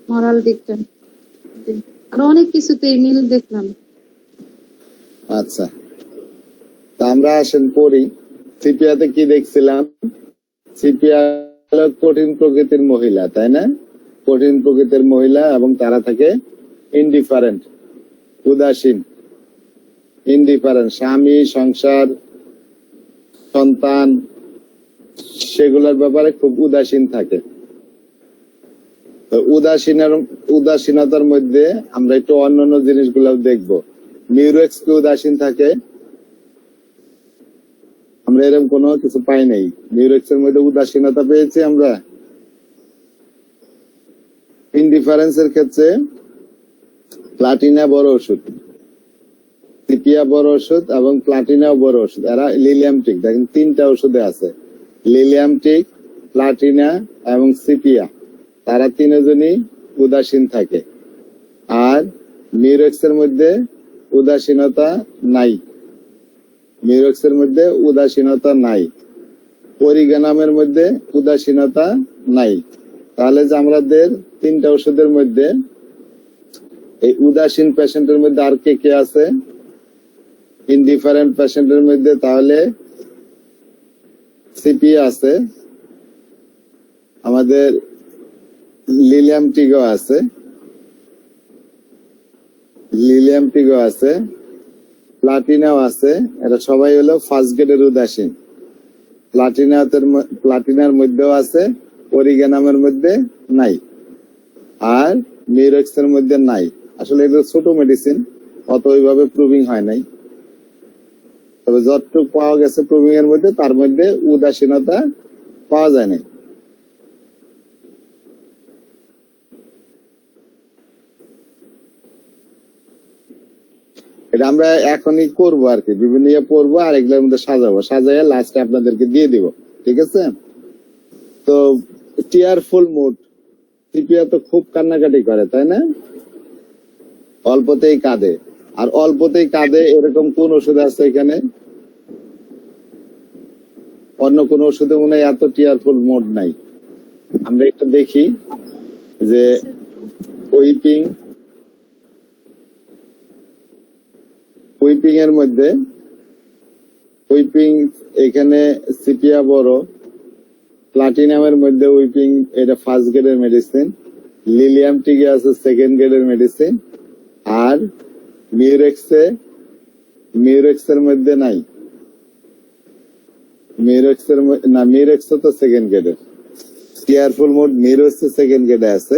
মরাল দিকটা আর অনেক কিছুতেই মিল দেখলাম। আচ্ছা, তা আমরা আসেন পড়ি। সিপিয়াতে কি দেখছিলাম? সিপিয়া হলো কঠিন প্রকৃতির মহিলা, তাই না? কঠিন প্রকৃতির মহিলা এবং তারা থাকে ইনডিফারেন্ট, উদাসীন। ইনডিফারেন্ট, স্বামী, সংসার, সন্তান, সেগুলোর ব্যাপারে খুব উদাসীন থাকে। তো উদাসীনতার মধ্যে আমরা একটু অন্যান্য জিনিসগুলো দেখবো। মিউরেক্স কি উদাসীন থাকে? আমরা এরকম কোনো কিছু পাই নাই। মিউরেক্স এর মধ্যে উদাসীনতা পেয়েছি আমরা। ইনডিফারেন্সের ক্ষেত্রে প্লাটিনা বড় ওষুধ, সিপিয়া বড় ওষুধ এবং প্লাটিনাও বড় ওষুধ। এরা লিলিয়ামটিক, দেখেন তিনটা ওষুধে আছে, লিলিয়ামটিক, প্লাটিনা এবং সিপিয়া। তারা তিনজনই উদাসীন থাকে। আর মিউরেক্স এর মধ্যে উদাসীনতা নাই, মিউরেক্স এর মধ্যে উদাসীনতা নাই। অরিগানামের মধ্যে উদাসীনতা নাই। তাহলে যে আমাদের তিনটা ওষুধের মধ্যে এই উদাসীন পেশেন্টের মধ্যে আর কে কে আছে ইনডিফারেন্ট পেশেন্টের মধ্যে? তাহলে সিপিয়া আছে, আমাদের লিলিয়ামটিকও আছে, লিলিয়ামটিকও আছে, প্লাটিনাও আছে। এরা সবাই হলো ফার্স্ট গ্রেডের উদাসীন। প্লাটিনার মধ্যেও আছে, অরিগানামের মধ্যে নাই, আর মিউরেক্স এর মধ্যে নাই। আসলে এগুলো ছোট মেডিসিন, অত ওইভাবে প্রুভিং হয় নাই। তবে যতটুকু পাওয়া গেছে প্রুভিং এর মধ্যে, তার মধ্যে উদাসীনতা পাওয়া যায় নাই। এটা আমরা এখনই করবো আর কি, বিভিন্ন ইয়ে পড়বো আর এগুলোর মধ্যে সাজাবো, সাজাইয়া লাস্টে আপনাদেরকে দিয়ে দিব, ঠিক আছে? তো টিয়ারফুল মুড, সিপিয়া তো খুব কান্নাকাটি করে, তাই না? অল্পতেই কাঁদে। আর অল্পতেই কাঁদে এরকম কোন ওষুধ আছে এখানে? অন্য কোন ওষুধে মনে হয় এত টিয়ারফুল মুড নাই। আমরা একটু দেখি যে উইপিং, উইপিং এর মধ্যে, উইপিং এখানে সিপিয়া বড়, প্লাটিনামের মধ্যে উইপিং এটা ফার্স্ট গ্রেডের মেডিসিন, লিলিয়ামটিকে আছে সেকেন্ড গ্রেডের মেডিসিন, আর মিউরেক্স এর মধ্যে নাই। মিউরেক্স তো সেকেন্ড গ্রেডের। টিয়ারফুল মোড মিউরেক্স সেকেন্ড গ্রেডে আছে।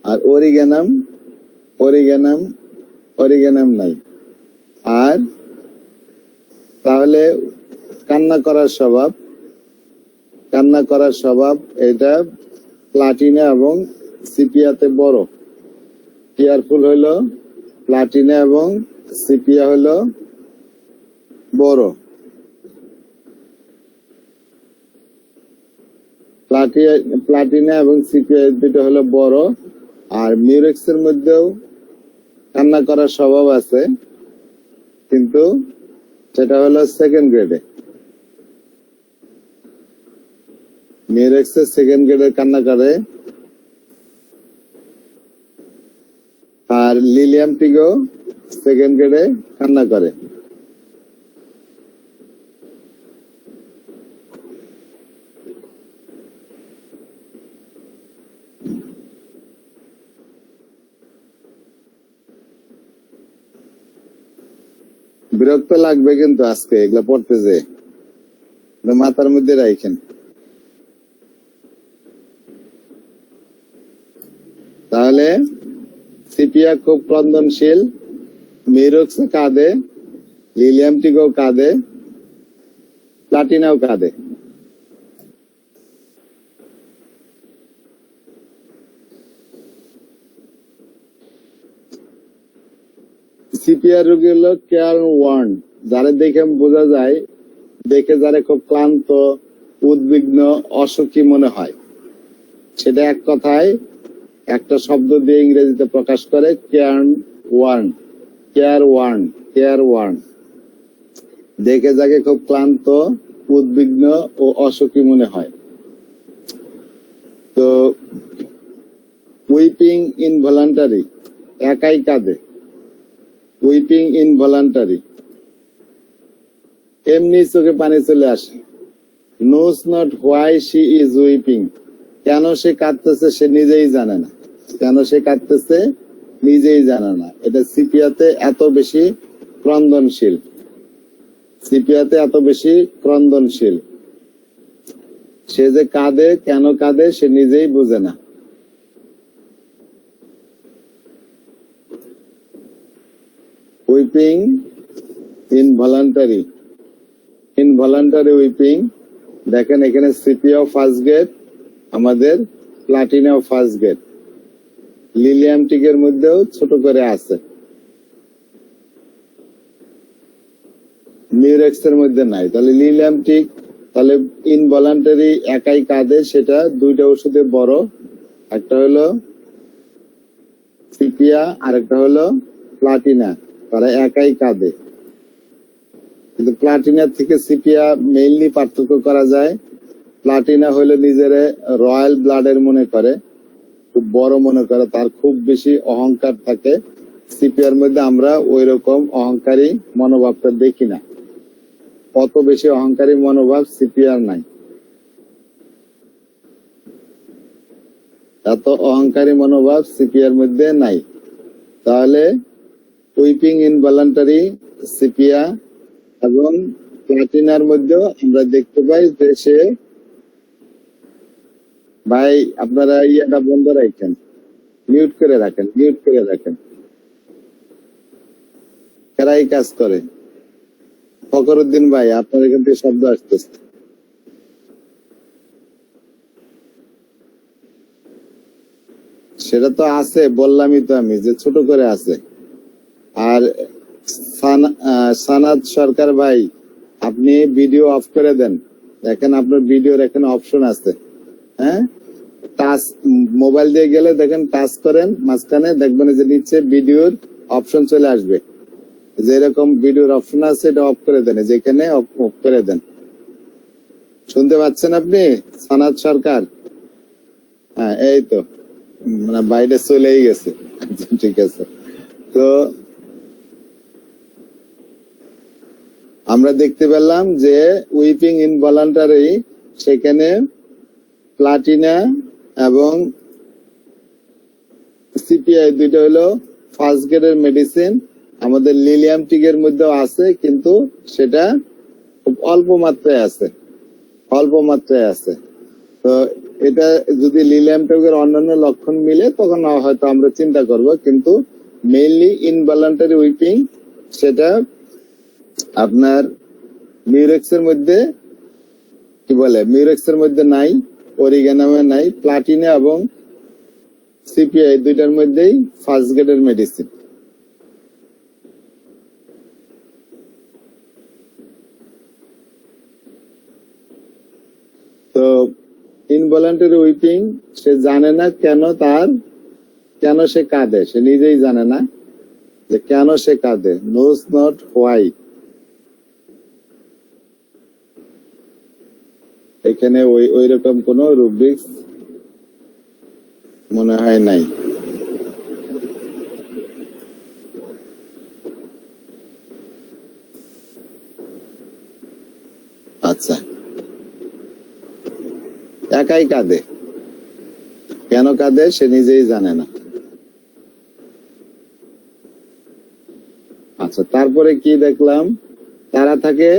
আর অরিগানাম নাই। আর তাহলে কান্না করার স্বভাব এটা প্লাটিনা এবং সিপিয়াতে বড়। টিয়ারফুল হইলো প্লাটিনা এবং সিপিয়া হইলো বড়। প্লাটিনা এবং সিপিয়া দুটো হলো বড়। আর মিউরেক্স এর মধ্যেও কান্না করার স্বভাব আছে, কিন্তু সেটা হলো সেকেন্ড গ্রেডে। মিউরেক্স এর সেকেন্ড গ্রেডে কান্না করে, আর লিলিয়ামটিকেও সেকেন্ড গ্রেডে কান্না করে। বিরক্ত লাগবে কিন্তু আজকে এগুলা পড়তে যে, মাথার মধ্যে রাখেন। তাহলে সিপিয়া খুব ক্রন্দনশীল, মিউরেক্স কাঁদে, লিলিয়ামটিকেও কাঁদে, প্লাটিনাও কাঁদে। সিপিআর রোগী হলো কেয়ার ওয়ার্ন, যারা দেখে বোঝা যায়, দেখে যারা খুব ক্লান্ত, উদ্বিগ্ন, অসুখী মনে হয়, সেটা এক কথায় একটা শব্দ দিয়ে ইংরেজিতে প্রকাশ করে, কেয়ার ওয়ার্ন। দেখে যাকে খুব ক্লান্ত, উদ্বিগ্ন ও অসুখী মনে হয়। তো উইপিং ইনভলান্টারি, একাই কাঁদে, উইপিং ইনভলান্টারি, এমনি চোখে পানি চলে আসে। Knows not why she is weeping, কেন সে কাঁদতেছে সে নিজেই জানে না, কেন সে কাঁদতেছে নিজেই জানে না। এটা সিপিয়াতে এত বেশি ক্রন্দনশীল, সিপিয়াতে এত বেশি ক্রন্দনশীল। সে যে কাঁদে, কেন কাঁদে সে নিজেই বুঝে না। Weeping involuntary, involuntary weeping. দেখেন এখানে সিপিয়া ফার্স্ট গেট, আমাদের প্লাটিনা ফার্স্ট গেট, লিলিয়ামটিকের মধ্যেও ছোট করে আছে, মিউরেক্স এর মধ্যে নাই। তাহলে লিলিয়ামটিক, তাহলে ইনভলান্টারি একাই কাঁদে, সেটা দুইটা ওষুধে বড়, একটা হলো সিপিয়া আর একটা হলো প্লাটিনা, তারা একাই কাঁদে। কিন্তু প্লাটিনার থেকে সিপিয়া মেইনলি পার্থক্য করা যায়। প্লাটিনা হলো নিজের রয়্যাল ব্লাডের মনে করে, খুব বড় মনে করে, তার খুব বেশি অহংকার থাকে। সিপিয়ার মধ্যে আমরা ওই রকম অহংকারী মনোভাবটা দেখি না, অত বেশি অহংকারী মনোভাব সিপিয়ার নাই, এত অহংকারী মনোভাব সিপিয়ার মধ্যে নাই। তাহলে উইপিং ইনভলান্টারি সিপিয়া এবং প্লাটিনার মধ্যেও আমরা দেখতে পাই যে সে, ভাই আপনারা ইয়াটা বন্ধ রাখেন, মিউট করে রাখেন, মিউট করে রাখেন। কারাই কাজ করে? ফখরুদ্দিন ভাই, আপনার এখান থেকে শব্দ আসতেছে। সেটা তো আছে, বললামই তো আমি যে ছোট করে আছে। আর সানাদ সরকার ভাই, আপনি ভিডিও অফ করে দেন, দেখেন আপনার ভিডিওর এখানে অপশন আছে, হ্যাঁ, টাচ, মোবাইল দিয়ে গেলে দেখেন টাচ করেন, মাঝখানে দেখবেন যে নিচে ভিডিওর অপশন চলে আসবে, যেরকম ভিডিওর অপশন আছে এটা অফ করে দেন, যেখানে অফ করে দেন। শুনতে পাচ্ছেন আপনি সানাদ সরকার? হ্যাঁ, এই তো, মানে বাইরে চলেই গেছে, ঠিক আছে। তো আমরা দেখতে পেলাম যে উইপিং ইনভলান্টারি, সেখানে প্লাটিনা এবং সিপিআই দুইটা হলো ফার্স্ট গ্রেডের মেডিসিন। আমাদের লিলিয়ামটিকের মধ্যেও আছে, কিন্তু সেটা খুব অল্প মাত্রায় আছে, অল্প মাত্রায় আছে। তো এটা যদি লিলিয়ামটিকের অন্যান্য লক্ষণ মিলে তখন হয়তো আমরা চিন্তা করব, কিন্তু মেইনলি ইনভলান্টারি উইপিং সেটা আপনার মিউরেক্স এর মধ্যে, কি বলে, মিউরেক্স এর মধ্যে নাই, অরিগানামে নাই, প্লাটিনা এবং সিপিআই দুইটার মধ্যেই ফার্স্ট গ্রেডের মেডিসিন। তো ইনভলান্টারি উইপিং, সে জানে না কেন সে কাঁদে, সে নিজেই জানে না যে কেন সে কাঁদে, নোস নট হোয়াই। এখানে ওই রকম কোন রুব্রিক্স মনে হয় নাই। আচ্ছা, একাই কাঁদে, কেন কাঁদে সে নিজেই জানে না। আচ্ছা, তারপরে কি দেখলাম, তারা থাকে,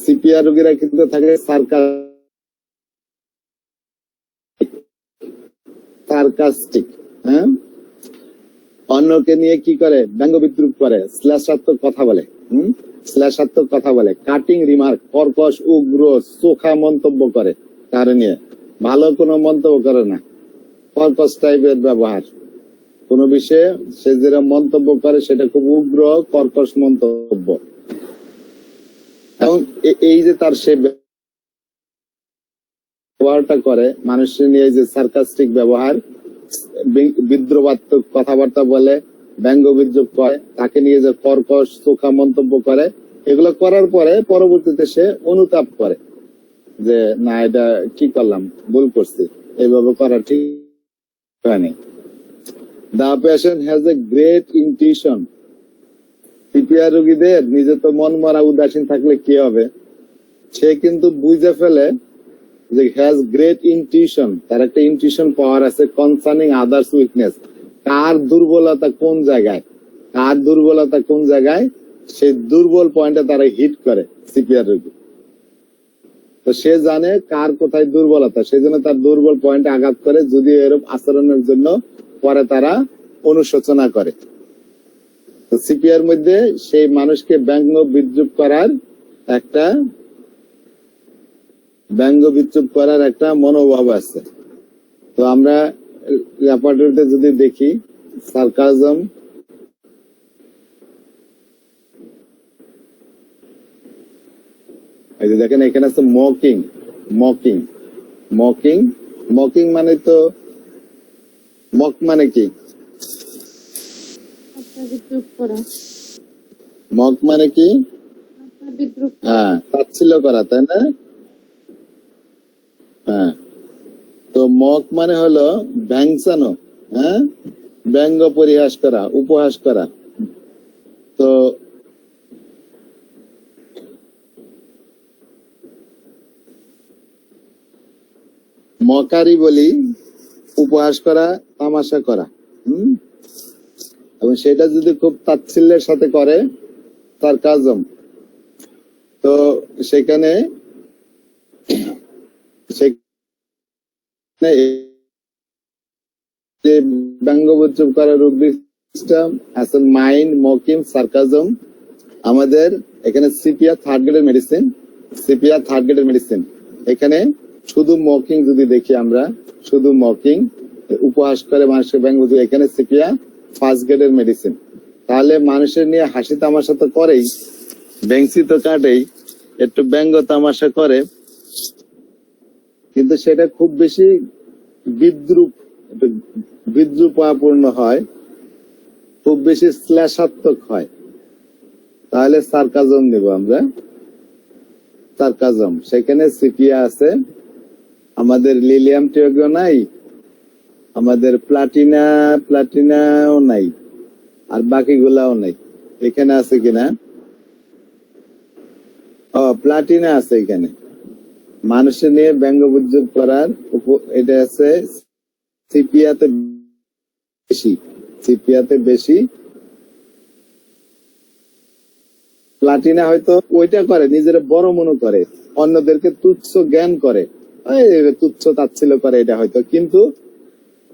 সিপিআর রোগীরা কিন্তু থাকে সার্কাস্টিক, হ্যাঁ, অন্যকে নিয়ে কি করে, ব্যঙ্গ বিদ্রুপ করে, শ্লেষাত্মক কথা বলে, শ্লেষাত্মক কথা বলে, কাটিং রিমার্ক, কর্কশ উগ্র চোখা মন্তব্য করে, তার নিয়ে ভালো কোনো মন্তব্য করে না, কর্কশ টাইপের ব্যবহার, কোন বিষয়ে সে যেটা মন্তব্য করে সেটা খুব উগ্র কর্কশ মন্তব্য। এবং এই যে তার সে ব্যবহারটা করে মানুষের নিয়ে, যে সার্কাস্টিক ব্যবহার, বিদ্রোহাত্মক কথাবার্তা বলে, ব্যঙ্গ বিদ্রুপ করে, তাকে নিয়ে যে কর্কশ চোখা মন্তব্য করে, এগুলো করার পরে পরবর্তীতে সে অনুতাপ করে যে না, এটা কি করলাম, ভুল করছি, এইভাবে করা ঠিক Funny. The patient has a great intuition. CPR রোগীদের নিজে তো মন মরা উদাসীন থাকলে কি হবে, সে কিন্তু বুঝে ফেলে যে হ্যাজ গ্রেট ইনটিউশন, তার একটা ইনটিউশন পাওয়ার আছে কনসার্নিং আদার্স উইকনেস, কার দুর্বলতা কোন জায়গায়, কার দুর্বলতা কোন জায়গায়, সেই দুর্বল পয়েন্টে তারা হিট করে সিপিআর রোগী। তো সে জানে কার কোথায় দুর্বলতা, সেই জন্য তার দুর্বল পয়েন্টে আঘাত করে, যদি এরূপ আচরণের জন্য পরে তারা অনুশোচনা করে। তো সিপিআর মধ্যে সেই মানুষকে ব্যঙ্গ বিদ্রুপ করার একটা মনোভাব আছে। তো আমরা রেপার্টরিতে যদি দেখি সার্কাজম, এই যে দেখেন এখানে আছে মকিং, মকিং, মকিং, মকিং মানে তো মক মানে কি, বিদ্রুপ করা, মক মানে কি, বিদ্রুপ, হ্যাঁ তাচ্ছিল্য করা, তাই না? হ্যাঁ, তো মক মানে হলো ব্যংসানো, হ্যাঁ, ব্যঙ্গ পরিহাস করা, উপহাস করা। তো মকারি বলি উপহাস করা, তামাশা করা, এবং সেটা যদি খুব তাচ্ছিল্যের সাথে করে সারকাজম, তো সেখানে ব্যঙ্গবিদ্রুপ করার রূপটা আছে মাইন্ড, মকিং, সার্কাজম। আমাদের এখানে সিপিআর থার্ড গ্রেডের মেডিসিন, সিপিআর থার্ড গ্রেডের মেডিসিন, এখানে শুধু মকিং যদি দেখি আমরা, শুধু মকিং উপহাস করে মানুষের ব্যঙ্গ, এখানে সিপিআর ফার্স্ট গ্রেডের মেডিসিন। তাহলে মানুষের নিয়ে হাসি তামাশা তো করেই, বেংসি তো কাটেই, একটু ব্যঙ্গ তামাশা করে, কিন্তু সেটা খুব বেশি বিদ্রুপাপূর্ণ হয়, খুব বেশি শ্লেষাত্মক হয়, তাহলে সার্কাজম নেব আমরা, সার্কাজম। সেখানে সিপিয়া আছে, আমাদের লিলিয়াম টিওগো নাই, আমাদের প্লাটিনাও নাই, আর বাকিগুলাও নাই। এখানে আছে কিনা, প্লাটিনা আছে এখানে, মানুষের নিয়ে ব্যঙ্গ বিদ্রুপ করার এটা আছে সিপিয়াতে বেশি, সিপিয়াতে বেশি। প্লাটিনা হয়তো ওইটা করে, নিজের বড় মনে করে, অন্যদেরকে তুচ্ছ জ্ঞান করে, তুচ্ছ তাচ্ছিল্য করে, এটা হয়তো, কিন্তু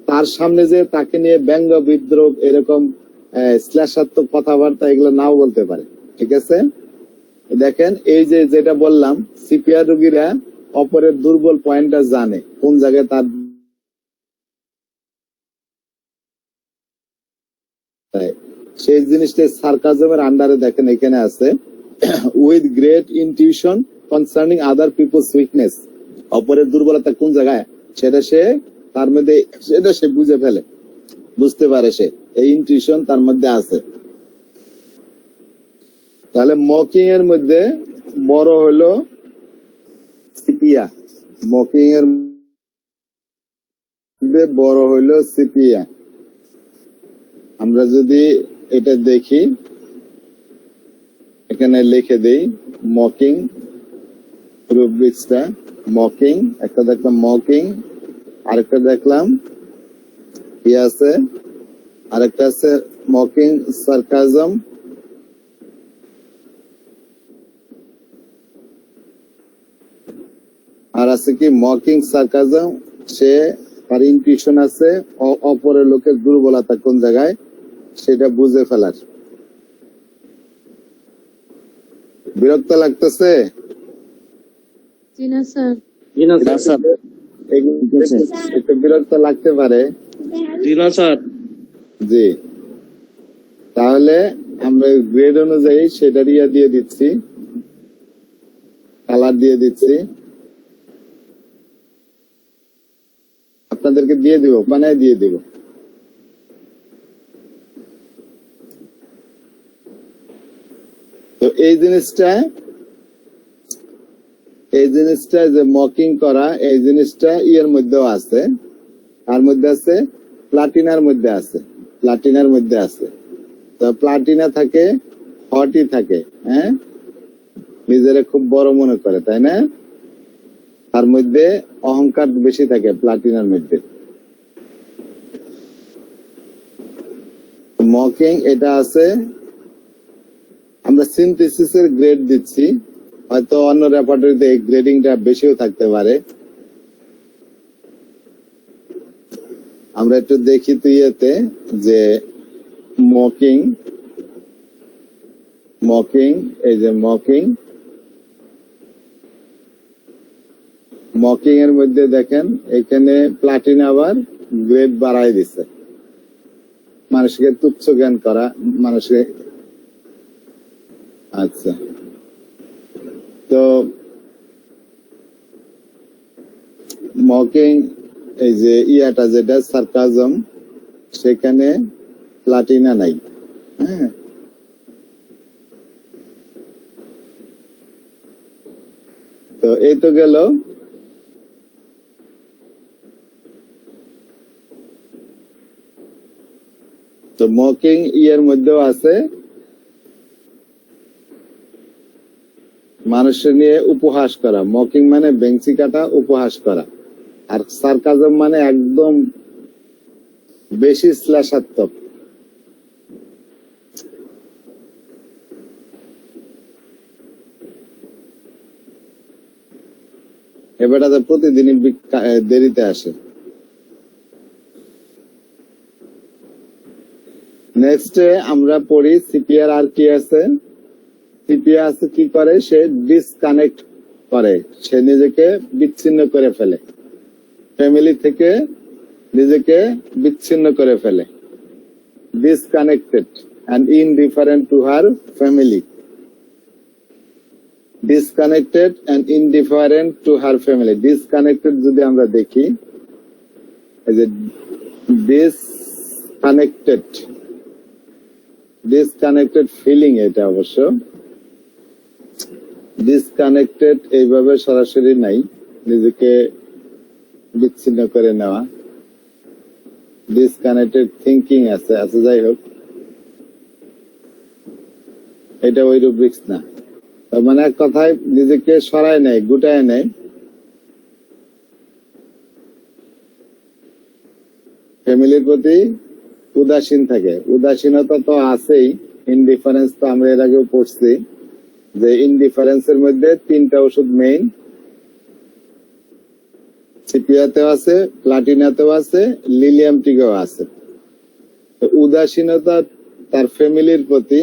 তার সামনে যে তাকে নিয়ে ব্যঙ্গ বিদ্রুপ এরকম শ্লেষাত্মক কথাবার্তা এগুলো নাও বলতে পারে। ঠিক আছে, দেখেন এই যে যেটা বললাম, সিপিআর রোগীরা অপরের দুর্বল পয়েন্টটা জানে, কোন জায়গায় তার সেই জিনিসটা সার্কাজমের আন্ডারে দেখেন এখানে আছে with great intuition concerning other peoples weakness, অপরের দুর্বলতা কোন জায়গায় সেটা সে তার মধ্যে, সেটা সে বুঝে ফেলে, বুঝতে পারে, সে এই ইনটিউশন তার মধ্যে আছে। তাহলে মকিং এর মধ্যে বড় হলো সিপিয়া, মকিং এর মধ্যে বড় হইলো সিপিয়া। আমরা যদি এটা দেখি, এখানে লিখে দেই মকিং রুব্রিক্সটা, মকিং, একটা দেখলাম মকিং, আরেকটা দেখলাম কি আছে, আরেকটা আছে মকিং সার্কাজম, আর আছে কি মকিং সার্কাজম, সে তার ইনটিউশন আছে অপরের লোকের দুর্বলতা কোন জায়গায় সেটা বুঝে ফেলার। বিরক্ত লাগতেছে? জি না স্যার। একটু বিরক্ত লাগতে পারে। জি, তাহলে আমরা গ্রেড অনুযায়ী সেটা দিয়ে দিচ্ছি, কালার দিয়ে দিচ্ছি, আপনাদেরকে দিয়ে দিব, বানায় দিয়ে দিব। তো এই জিনিসটা যে মকিং করা, এই জিনিসটা ইয়ের মধ্যেও আছে, আর মধ্যে আছে প্লাটিনার মধ্যে আছে, প্লাটিনার মধ্যে আছে। তো প্লাটিনা থাকে, হটই থাকে, হ্যাঁ, নিজেরে খুব বড় মনে করে, তাই না? তার মধ্যে অহংকার বেশি থাকে প্লাটিনার মধ্যে। মকিং এটা আছে, আমরা সিনথেসিসের গ্রেড দিচ্ছি, হয়তো অন্য রেপার্টরিতে এই গ্রেডিংটা বেশিও থাকতে পারে। আমরা একটু দেখি তো ইয়েতে যে মকিং, মকিং, এই যে মকিং, মকিং এর মধ্যে দেখেন এখানে প্লাটিনা আবার গ্রেড বাড়াই দিছে, মানুষকে তুচ্ছ জ্ঞান করা, মানুষকে। আচ্ছা, তো মকিং এই যে ইয়াটা যেটা সার্কাজম, সেখানে প্লাটিনা নাই, হ্যাঁ। তো এই তো গেল তো মকিং ইয়ের মধ্যেও আছে মানুষের নিয়ে উপহাস করা। মকিং মানে বেঞ্চি কাটা, উপহাস করা। আর সার্কাজম মানে একদম বেশি শ্লেষাত্মক। এবারে প্রতিদিনই দেরিতে আসে। নেক্সটে আমরা পড়ি সিপিআর। আর কি আছে? সিপিআর আছে কি করে, সে ডিসকানেক্ট করে, সে নিজেকে বিচ্ছিন্ন করে ফেলে, ফ্যামিলি থেকে নিজেকে বিচ্ছিন্ন করে ফেলে। Disconnected and indifferent to her family. Disconnected and indifferent to her family. Disconnected যদি আমরা দেখি, এই যে disconnected ফিলিং, এটা অবশ্য ডিসকানেক্টেড এইভাবে সরাসরি নাই, নিজেকে বিচ্ছিন্ন করে নেওয়া। ডিসকানেক্টেড থিঙ্কিং আছে, আচ্ছা যাই হোক, এটা ওই রুব্রিক্স না। তার মানে এক কথায় নিজেকে সরায় নেয়, গুটায় নেয়, ফ্যামিলির প্রতি উদাসীন থাকে। উদাসীনতা তো আছেই, ইনডিফারেন্স তো আমরা এর আগেও পড়ছি যে ইনডিফারেন্সের মধ্যে তিনটা ওষুধ মেইন, সিপিয়াতেও আছে, প্লাটিনাতেও আছে, লিলিয়ামটিকেও আছে। উদাসীনতা তার ফ্যামিলির প্রতি,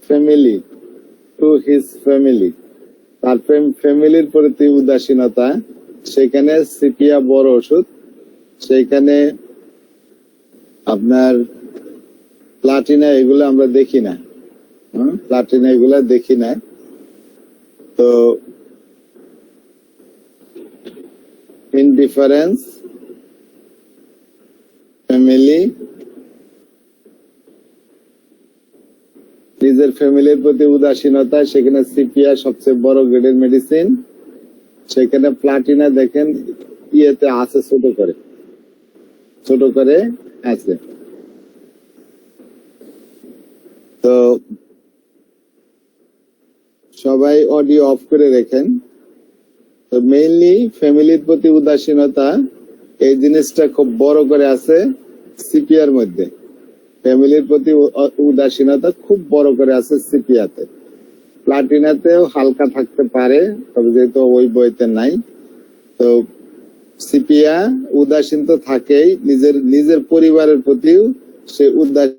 ফ্যামিলি টু হিজ ফ্যামিলি, তার ফ্যামিলির প্রতি উদাসীনতা, সেখানে সিপিয়া বড় ওষুধ, সেখানে আপনার প্লাটিনা এগুলো আমরা দেখি না, প্লাটিনা এগুলা দেখি না। তো ইনডিফারেন্স, ফ্যামিলি, নিজের ফ্যামিলির প্রতি উদাসীনতা, সেখানে সিপিয়া সবচেয়ে বড় গ্রেডের মেডিসিন, সেখানে প্লাটিনা দেখেন ইয়েতে আছে, ছোট করে আছে। তো সবাই অডিও অফ করে রেখেন। তো মেইনলি ফ্যামিলির প্রতি উদাসীনতা, এই জিনিসটা খুব বড় করে আছে সিপিআর মধ্যে। ফ্যামিলির প্রতি উদাসীনতা খুব বড় করে আছে সিপিয়াতে। প্লাটিনাতেও হালকা থাকতে পারে, তবে যেহেতু ওই বইতে নাই। তো সিপিয়া উদাসীন তো থাকেই, নিজের পরিবারের প্রতিও সে উদাসীন,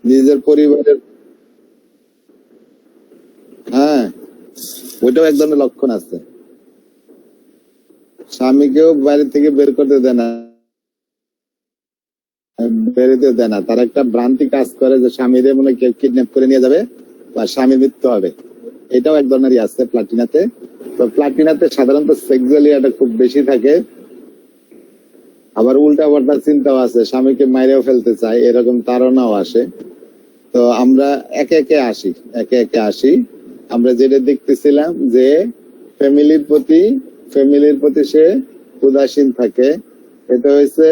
নিজের পরিবারের, হ্যাঁ ওইটাও এক ধরনের লক্ষণ আছে। স্বামীকেও বাড়ি থেকে বের করতে দেয় না, বেরোতে দেয় না। তার একটা ভ্রান্তি কাজ করে যে স্বামীরে মনে কেউ কিডন্যাপ করে নিয়ে যাবে বা স্বামী মৃত্যু হবে, এটাও এক ধরনেরই আছে প্লাটিনাতে। তো প্লাটিনাতে সাধারণত সেক্সুয়ালিটা খুব বেশি থাকে, আবার উল্টা পাল্টা চিন্তাও আছে, স্বামীকে মাইরেও ফেলতে চায়, এরকম তাড়নাও আসে। তো আমরা একে একে আসি। আমরা যেটা দেখতেছিলাম যে ফ্যামিলির প্রতি সে উদাসীন থাকে। এটা হয়েছে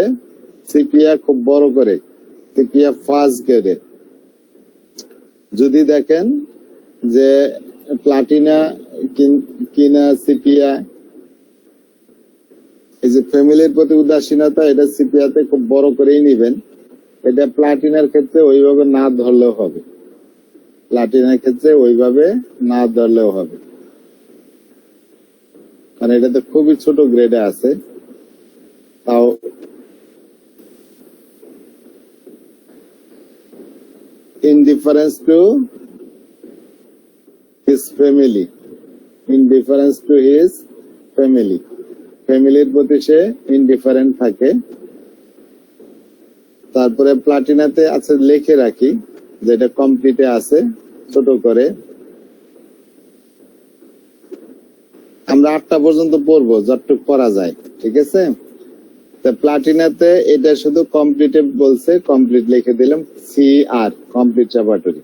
সিপিয়া খুব বড় করে, সিপিয়া ফার্স্ট গ্রেডে। যদি দেখেন যে প্লাটিনা কিনা সিপিয়া, এই যে ফ্যামিলির প্রতি উদাসীনতা, এটা সিপিয়াতে খুব বড় করেই নিবেন। এটা প্লাটিনার ক্ষেত্রে ওইভাবে না ধরলেও হবে, প্লাটিনার ক্ষেত্রে ওইভাবে না ধরলেও হবে, কারণ এটা তো খুবই ছোট গ্রেডে আছে। তাও indifference to his family, indifference to his family, ফ্যামিলির প্রতি সে ইনডিফারেন্ট থাকে। তারপরে প্লাটিনাতে আছে, লিখে রাখি যেটা কমপ্লিটে আছে ছোট করে। আমরা 8টা পর্যন্ত পড়বো যতটুকু পড়া যায়, ঠিক আছে? প্লাটিনাতে এটা শুধু কমপ্লিটে বলছে, কমপ্লিট লিখে দিলাম, CR কমপ্লিট ল্যাবরেটরি।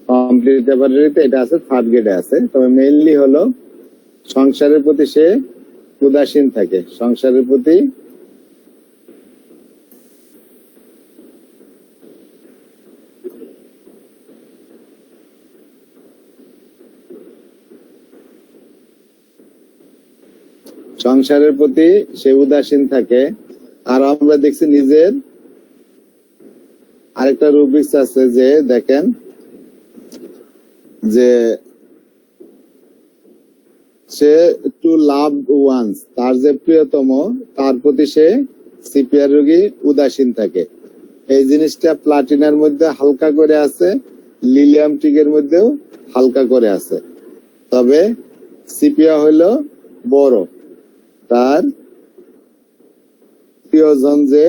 কমপ্লিট ল্যাবরেটরিতে এটা আছে, থার্ড গ্রেডে আছে। তবে মেইনলি হলো সংসারের প্রতি সে উদাসীন থাকে, সংসারের প্রতি সে উদাসীন থাকে। আর আমরা দেখছি নিজের আরেকটা রুবিক্স আছে, যে দেখেন যে সে টু লাভ ওয়ান্স, তার যে প্রিয়তম তার প্রতি সে সিপিআর রোগী উদাসীন থাকে। এই জিনিসটা প্লাটিনার মধ্যে হালকা করে আছে, লিলিয়াম টিকের মধ্যেও হালকা করে আছে। তবে সিপিয়া হইলো বড়, তার প্রিয়জন যে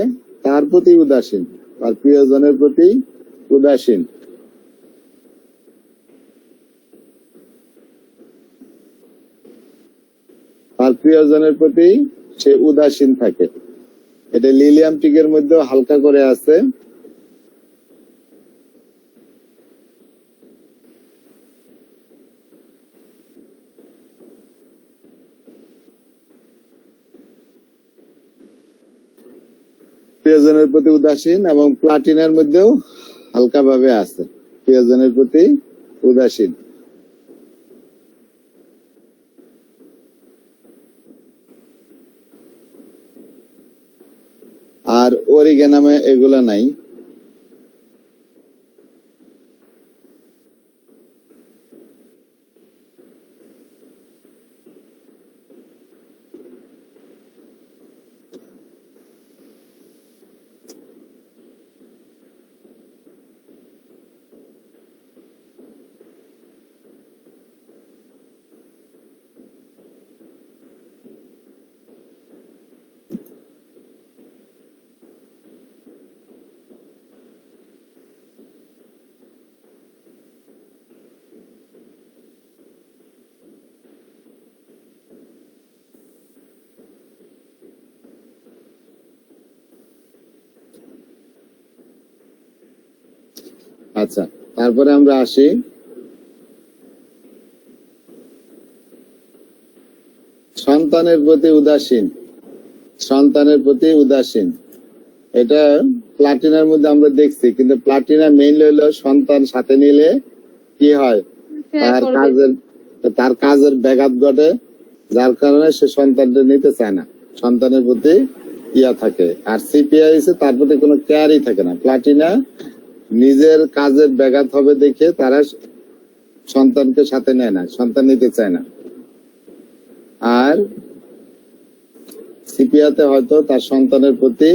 তার প্রতি উদাসীন, তার প্রিয়জনের প্রতি উদাসীন। তার প্রিয়জনের প্রতি সে উদাসীন থাকে। এটা লিলিয়াম টিকের মধ্যেও হালকা করে আছে। প্রিয়জনের প্রতি উদাসীন, এবং প্লাটিনার মধ্যেও হালকা ভাবে আছে, প্রিয়জনের প্রতি উদাসীন। আর অরিগ্যানামে এগুলা নাই। আচ্ছা, তারপরে আমরা আসি সন্তানের প্রতি উদাসীন। সন্তানের প্রতি উদাসীন, এটা প্লাটিনার মধ্যে আমরা দেখছি, কিন্তু প্লাটিনা মেইনলি হলো সন্তান সাথে নিলে কি হয়, তার কাজের ব্যাঘাত ঘটে, যার কারণে সে সন্তানটা নিতে চায় না, সন্তানের প্রতি ইয়া থাকে। আর সিপিআই তার প্রতি কোনো কেয়ারই থাকে না। প্লাটিনা নিজের কাজের ব্যাঘাত হবে দেখে তারা সন্তানকে সাথে নেয় না, সন্তান নিতে চায় না। আর সিপিয়াতে হয়তো তার সন্তানের প্রতি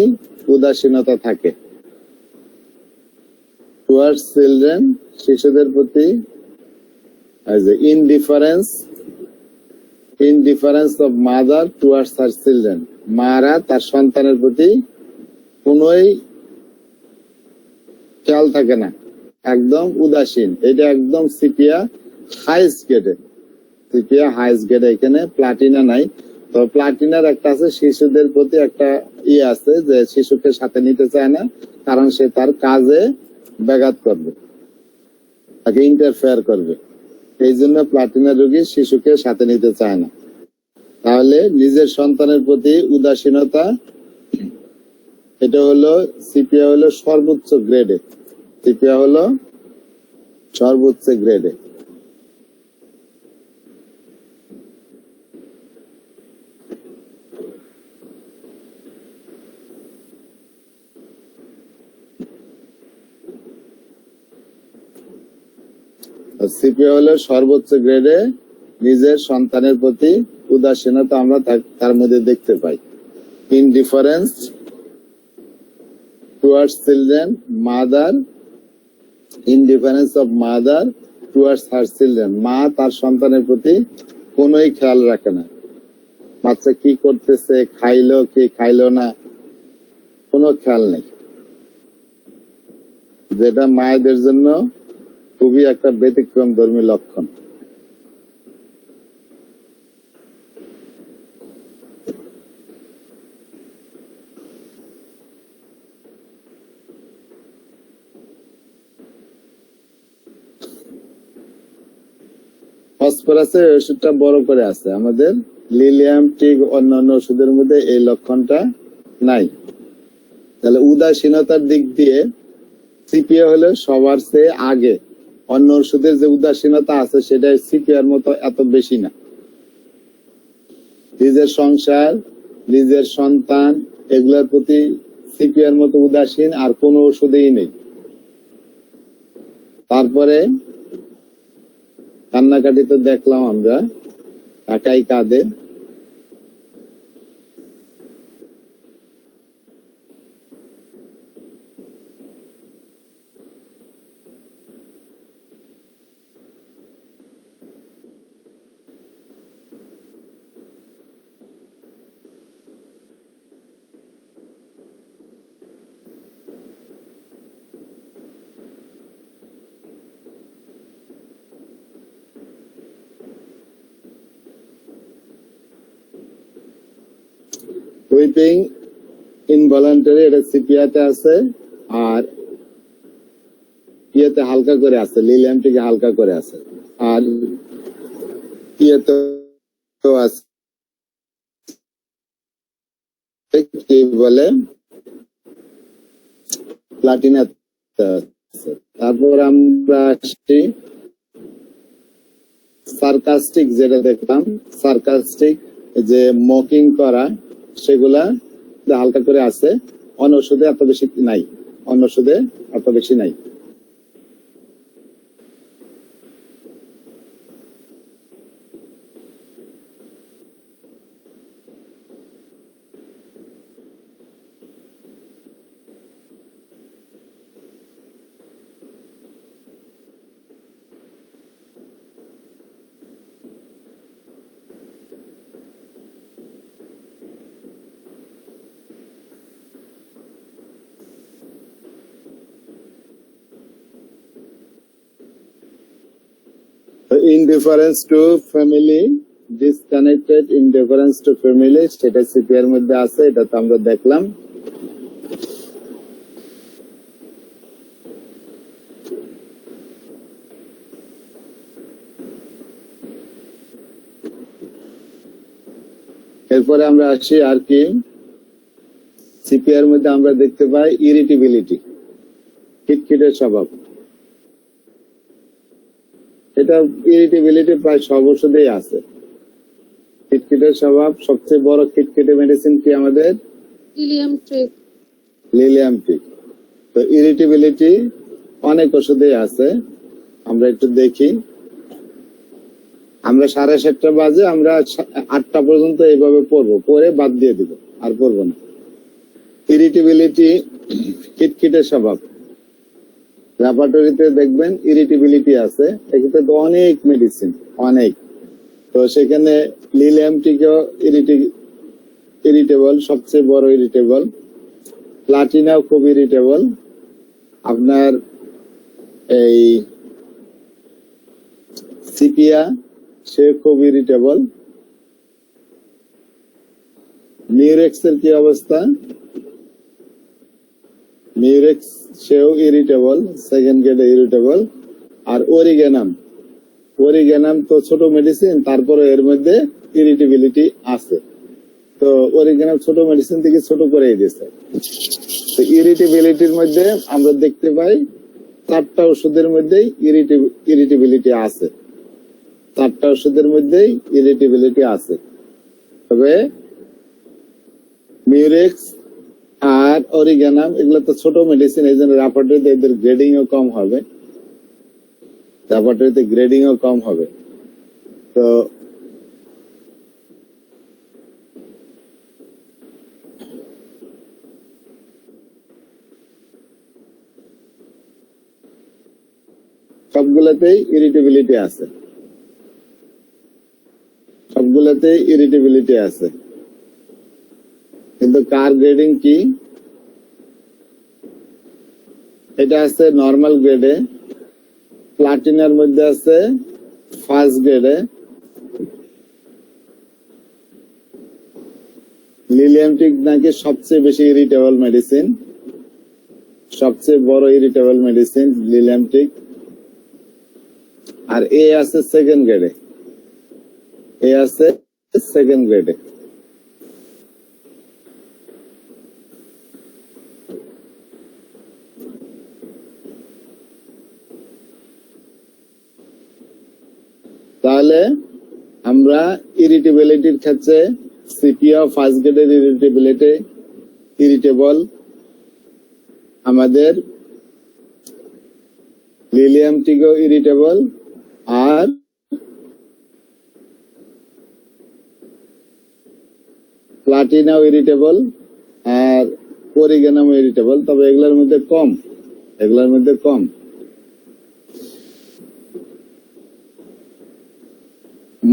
উদাসীনতা থাকে। টুয়ার্ডস চিলড্রেন, শিশুদের প্রতি indifference of mother towards her children, মারা তার সন্তানের প্রতি কোনোই খেয়াল থাকে না, একদম উদাসীন। এটা একদম সিপিয়া হাইস্ট গ্রেডে, সিপিয়া হাইস্ট গ্রেডে। এখানে প্লাটিনা নাই। তো প্লাটিনার একটা আছে, শিশুদের প্রতি একটা আছে, যে শিশুকে সাথে নিতে চায় না, কারণ সে তার কাজে ব্যাঘাত করবে, তাকে ইন্টারফেয়ার করবে। এই জন্য প্লাটিনা রোগী শিশুকে সাথে নিতে চায় না। তাহলে নিজের সন্তানের প্রতি উদাসীনতা, এটা হলো সিপিয়া হলো সর্বোচ্চ গ্রেডে, সিপিয়া হলো সর্বোচ্চ গ্রেডে। সিপিএ হলো সর্বোচ্চ গ্রেডে নিজের সন্তানের প্রতি উদাসীনতা আমরা তার মধ্যে দেখতে পাই। Indifference towards children, mother, indifference of mother towards her children. মা তার সন্তানের প্রতি কোনোই খেয়াল রাখে না, বাচ্চা কি করতেছে, খাইলো কি খাইলো না, কোনো খেয়াল নেই, যেটা মায়েদের জন্য খুবই একটা ব্যতিক্রম ধর্মী লক্ষণ। ফসফরাসের ওষুধটা বড় করে আছে, আমাদের লিলিয়াম টিক অন্যান্য ওষুধের মধ্যে এই লক্ষণটা নাই। তাহলে উদাসীনতার দিক দিয়ে সিপিএ হলে সবার চেয়ে আগে। অন্য ওষুধের যে উদাসীনতা আছে সেটা সিপিআর মতো এত বেশি না। নিজের সংসার, নিজের সন্তান, এগুলোর প্রতি সিপিআর মতো উদাসীন আর কোনো ওষুধেই নেই। তারপরে কান্নাকাটি তো দেখলাম আমরা, একাই কাঁদে। উইপিং ইনভলান্টারি, এটা সিপিআতে আছে, আর ইয়েতে হালকা করে আছে, লিলিয়ামটিকে হালকা করে আছে, আর ইয়েতে আছে কি বলে প্লাটিনা। তারপর আমরা আসছি সার্কাস্টিক, যেটা দেখলাম সার্কাস্টিক যে মকিং করা, সেগুলা হালকা করে আছে, অন্য ওষুধে এত বেশি নাই, অন্য ওষুধে এত বেশি নাই। Indifference to family, disconnected indifference to family, সেটা সিপিআর মধ্যে আছে, এটা তো আমরা দেখলাম। এরপরে আমরা আসি আর কি, সিপিআর মধ্যে আমরা দেখতে পাই ইরিটেবিলিটি, খিটখিটে স্বভাব। এটা ইরিটেবিলিটি প্রায় সব ওষুধেই আছে। খিটখিটে স্বভাব, সবচেয়ে বড় খিটখিটে মেডিসিন কি আমাদের? Lilium trick. Lilium tick. তো ইরিটেবিলিটি অনেক ওষুধেই আছে, আমরা একটু দেখি। আমরা 7:30 বাজে, আমরা 8টা পর্যন্ত এইভাবে পড়বো, পরে বাদ দিয়ে দিব, আর পড়বো না। ইরিটেবিলিটি, খিটখিটে স্বভাব, ল্যাবরেটরিতে দেখবেন ইরিটেবিলিটি আছে, এক্ষেত্রে তো অনেক মেডিসিন, অনেক। তো সেখানে লিলিয়ামটিকেও ইরিটেবল, সবচেয়ে বড় ইরিটেবল। প্লাটিনাও খুব ইরিটেবল। আপনার এই সিপিয়া, সে খুব ইরিটেবল। মিউরেক্স এর কি অবস্থা? মিউরেক্স সেও ইরিটেবল, সেকেন্ড গ্রেডে ইরিটেবল। আর অরিগেনাম, অরিগ্যানাম তো ছোট মেডিসিন, তারপরে এর মধ্যে ইরিটেবিলিটি আছে, তো অরিগ্যানাম ছোট মেডিসিন থেকে ছোট করে দিয়েছে। তো ইরিটেবিলিটির মধ্যে আমরা দেখতে পাই 4টা ওষুধের মধ্যেই ইরিটেবিলিটি আছে, 4টা ওষুধের মধ্যেই ইরিটেবিলিটি আছে। তবে মিউরেক্স আর অরিগ্যানাম এগুলো তো ছোট মেডিসিন, এই জন্য রেপার্টরিতে এদের গ্রেডিং ও কম হবে, রেপার্টরিতে গ্রেডিং ও কম হবে। তো সবগুলোতেই ইরিটেবিলিটি আছে, সবগুলোতেই ইরিটেবিলিটি আছে, কিন্তু কার গ্রেডিং কি? এটা আছে নর্মাল গ্রেডে, প্লাটিনার মধ্যে আছে ফার্স্ট গ্রেডে, লিলিয়ামটিক নাকি সবচেয়ে বেশি ইরিটেবল মেডিসিন, সবচেয়ে বড় ইরিটেবল মেডিসিন লিলিয়ামটিক। আর এ আছে সেকেন্ড গ্রেডে, এ আছে সেকেন্ড গ্রেডে। তাহলে আমরা ইরিটেবিলিটির ক্ষেত্রে সিপিয়া ফার্স্ট গ্রেডের ইরিটেবল, আমাদের লিলিয়ামটিকও ইরিটেবল, আর প্লাটিনাও ইরিটেবল, আর অরিগ্যানামও ইরিটেবল। তবে এগুলোর মধ্যে কম, এগুলোর মধ্যে কম।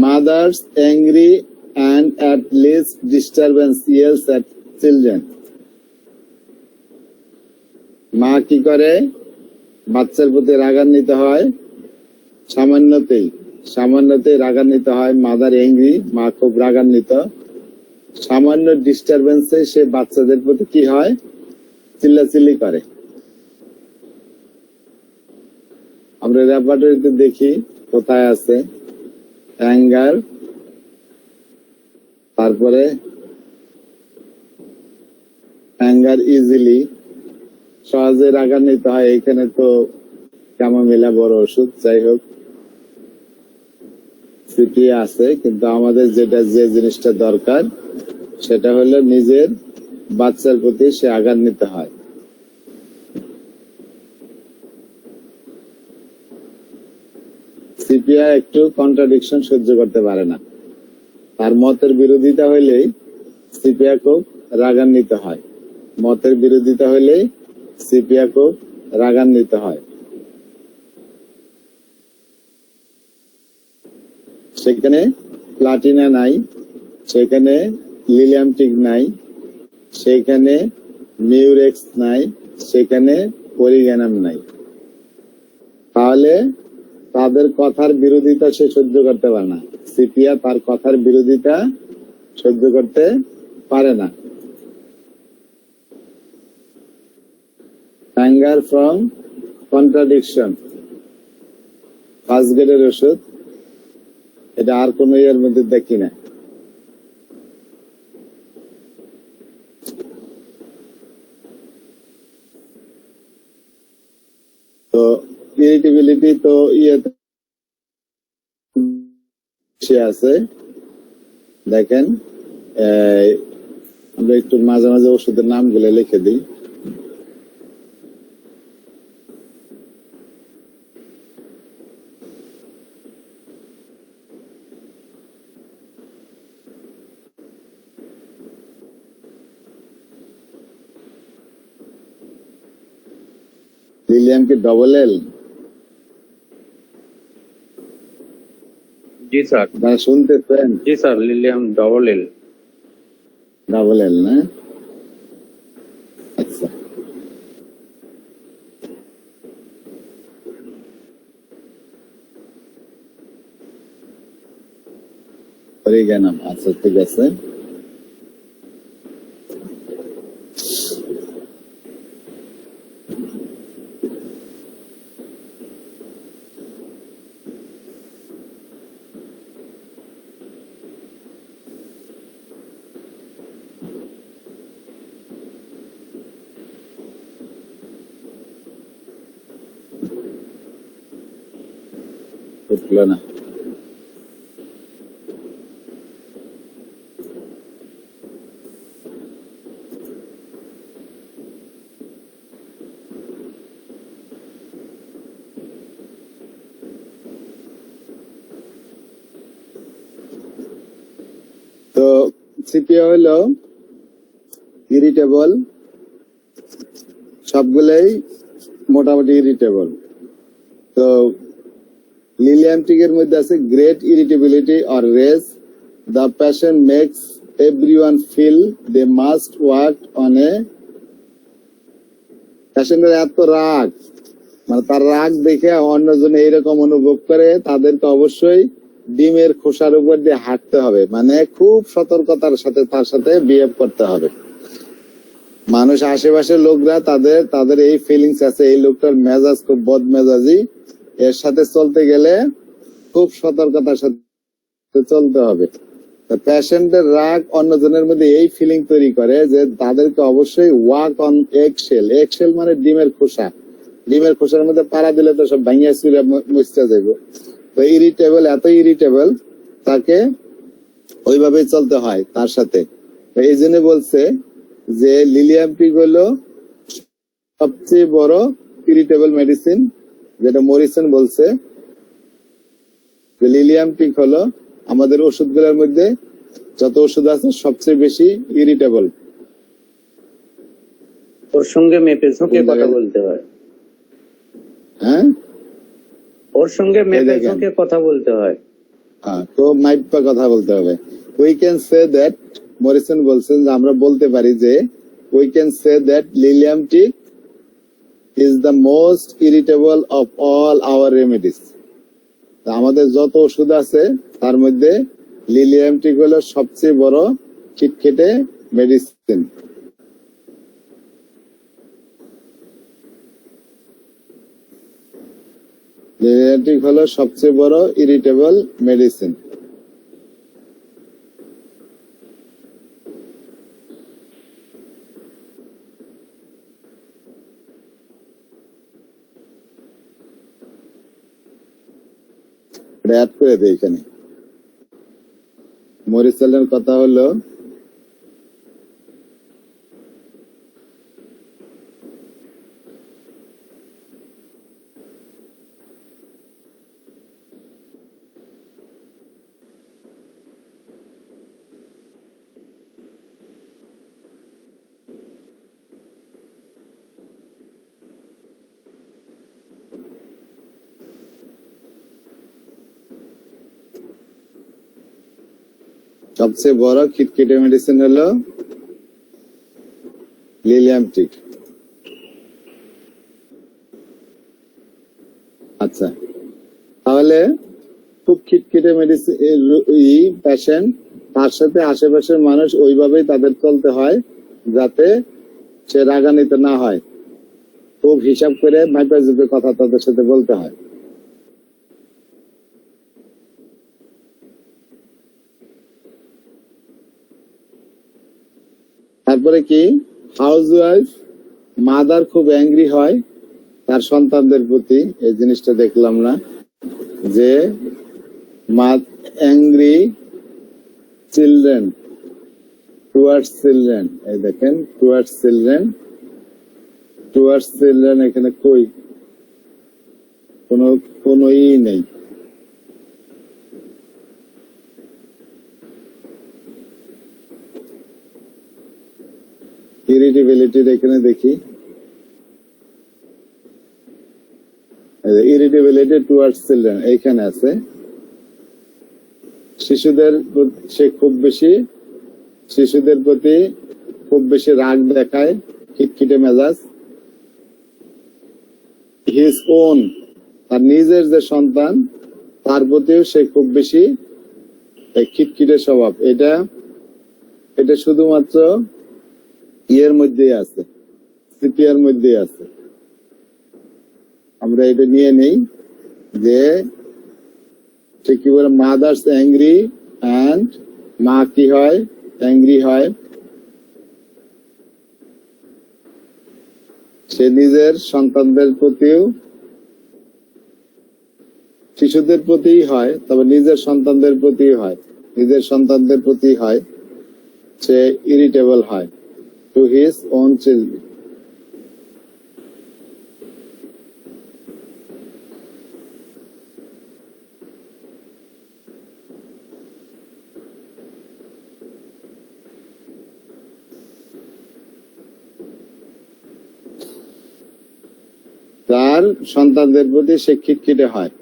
Mothers angry and at least disturbance yells at children. মা কি করে? বাচ্চার প্রতি রাগান্বিত হয়, সামান্যতেই রাগান্বিত হয়। মাদার অ্যাংরি, মা খুব রাগান্বিত। সামান্য ডিস্টারবেন্সে সে বাচ্চাদের প্রতি কি হয়? চিল্লাচিল্লি করে। আমরা রেপার্টরিতে দেখি কোথায় আছে অ্যাঙ্গার, তারপরে অ্যাঙ্গার ইজিলি, সহজে রাগান্বিত হয়। এখানে তো ক্যামোমিলা বড় ওষুধ, যাই হোক সিটি আছে, কিন্তু আমাদের যে জিনিসটা দরকার সেটা হলো নিজের বাচ্চার প্রতি সে আঘান্বিত হয়। সিপিয়া একটু কন্ট্রাডিকশন সহ্য করতে পারে না, তার মতের বিরোধিতা হইলেই সিপিয়া খুব রাগান্বিত হয়, মতের বিরোধিতা হইলেই সিপিয়া খুব রাগান্বিত হয়। সেখানে প্লাটিনা নাই, সেখানে লিলিয়ামটিক নাই, সেখানে মিউরেক্স নাই, সেখানে অরিগ্যানাম নাই। তাহলে তাদের কথার বিরোধিতা সে সহ্য করতে পারে না, সিপিয়া তার কথার বিরোধিতা সহ্য করতে পারে না। অ্যাঙ্গার ফ্রম কন্ট্রাডিকশন, ফার্স্ট গ্রেডের ওষুধ, এটা আর কোন ইয়ের মধ্যে দেখি না। তো ইরিটেবিলিটি তো ইয়েতে আছে, দেখেন আমরা একটু মাঝে মাঝে ওষুধের নামগুলো লিখে দিই। লিলিয়াম কি ডবল এল? জি স্যার। আপনারা শুনতেছেন? জি sir, lilium double L. Double L না? আচ্ছা, অরিগ্যানাম, আচ্ছা ঠিক আছে। উঠলো না। তো সিপিইউ হলো ইরিটেবল, সবগুলোই মোটামুটি ইরিটেবল। তো লিলিয়ামটিক এর মধ্যে আছে great irritability or rage, the passion makes everyone feel they must work on a, প্যাশনের এত রাগ, মানে তার রাগ দেখে অন্যজন এইরকম অনুভব করে, তাদেরকে অবশ্যই ডিমের খোসার উপর দিয়ে হাঁটতে হবে, মানে খুব সতর্কতার সাথে তার সাথে বিহেভ করতে হবে। মানুষ আশেপাশের লোকরা তাদের এই ফিলিংস আছে, এই লোকটার মেজাজ খুব বদমেজাজি, এর সাথে চলতে গেলে খুব সতর্কতার সাথে চলতে হবে। প্যাশেন্টের রাগ অন্যজনের মধ্যে এই ফিলিং তৈরি করে যে তাদেরকে অবশ্যই ওয়াক অন এগশেল। এগশেল মানে ডিমের খোসা, ডিমের খোসার মধ্যে পাড়া দিলে তো সব ভাঙিয়া চুরে মুছতে যাইব। তো ইরিটেবল, এত ইরিটেবল, তাকে ওইভাবেই চলতে হয় তার সাথে। এই জন্য বলছে যে লিলিয়ামটিক হলো সবচেয়ে বড় ইরিটেবল মেডিসিন, যেটা মরিসন বলছে যে লিলিয়ামটিক হলো আমাদের ওষুধগুলোর মধ্যে যত ওষুধ আছে সবচেয়ে বেশি ইরিটেবল। ওর সঙ্গে মেপে ঝুঁকে কথা বলতে হয়। হ্যাঁ, ওর সঙ্গে মেপে ঝুঁকে কথা বলতে হয়। তো মাইপা কথা বলতে হবে। We can say that, Morrison বলছেন যে আমরা বলতে পারি যে we can say that lilium tig is the most irritable of all our remedies. আমাদের যত ওষুধ আছে তার মধ্যে লিলিয়ামটিক হলো সবচেয়ে বড় খিটখিটে মেডিসিন। লিলিয়ামটিক হলো সবচেয়ে বড় ইরিটেবল মেডিসিন। অ্যাড করে দেয় এখানে। মরিসেলের কথা হলো সবচেয়ে বড় খিটখিটে মেডিসিন হলো লিলিয়ামটিক। আচ্ছা, তাহলে খুব খিটখিটে মেডিসিন পেশেন্ট, তার সাথে আশেপাশের মানুষ ওইভাবেই তাদের চলতে হয় যাতে সে রাগান্বিত না হয়। খুব হিসাব করে মাইপা ঝুঁকে কথা তাদের সাথে বলতে হয়। তারপরে কি, হাউস ওয়াইফ, মাদার খুব অ্যাংরি হয় তার সন্তানদের প্রতি। এই জিনিসটা দেখলাম না যে অ্যাংরি চিলড্রেন টুয়ার্ডস চিলড্রেন, এই দেখেন টুয়ার্ডস চিলড্রেন, টুয়ার্ডস চিলড্রেন এখানে কই কোনো ই নেই। ইরিটেবিলিটির এখানে দেখি, ইরিটেবিলিটি টুয়ার্ডস চিলড্রেন এইখানে আছে। শিশুদের প্রতি খুব বেশি রাগ দেখায়, খিটখিটে মেজাজ। হিজ ওন, তার নিজের যে সন্তান তার প্রতিও সে খুব বেশি খিটখিটে স্বভাব। এটা শুধুমাত্র ইয়ের মধ্যেই আছে, সিপিআর মধ্যেই আছে। আমরা এটা নিয়ে নেই যে সে কি বলে, মাদার্স অ্যাংরি অ্যান্ড, মা কি হয়, অ্যাংরি হয়, সে নিজের সন্তানদের প্রতিও শিশুদের প্রতি হয়, তবে নিজের সন্তানদের প্রতি হয়। নিজের সন্তানদের প্রতি হয়, সে ইরিটেবল হয় টু হিজ ওন চিলড্রেন। তার সন্তানদের প্রতি সে খিটখিটে হয়।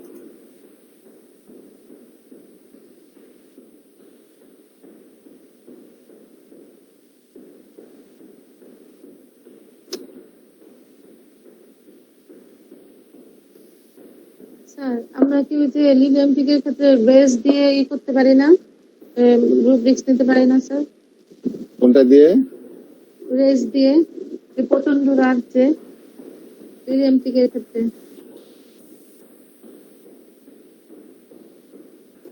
স্যার আমরা কি ওই যে লিলিয়ামটিকের ক্ষেত্রে বেস দিয়ে করতে পারি না, রুব্রিক্স নিতে পারি না স্যার? কোনটা দিয়ে? রেস দিয়ে, যে প্রচন্ড রাগ যে লিলিয়ামটিকের ক্ষেত্রে।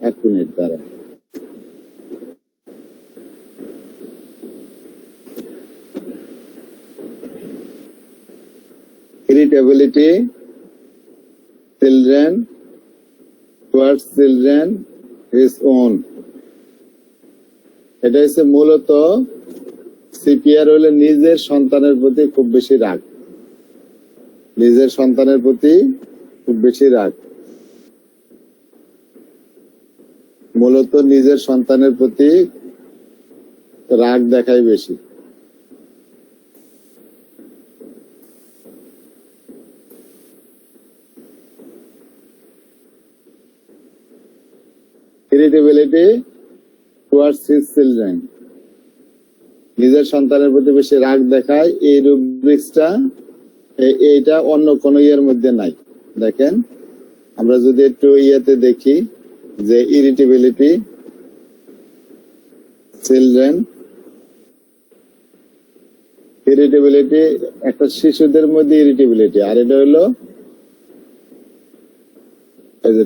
এক মিনিট দ্বারা irritability children towards children his own, এটা হচ্ছে মূলত সিপিআর হলে নিজের সন্তানের প্রতি খুব বেশি রাগ, নিজের সন্তানের প্রতি খুব বেশি রাগ, মূলত নিজের সন্তানের প্রতি রাগ দেখায় বেশি। ইরিটেবিলিটি টুয়ার্ডস হিজ চিলড্রেন, নিজের সন্তানের প্রতি বেশি রাগ দেখায়। এই রুব্রিক্সটা এইটা অন্য কোন ইয়ের মধ্যে নাই। দেখেন আমরা যদি একটু ইয়েতে দেখি যে ইরিটেবিলিটি চিলড্রেন, ইরিটেবিলিটি একটা শিশুদের মধ্যে ইরিটেবিলিটি, আর এটা হলো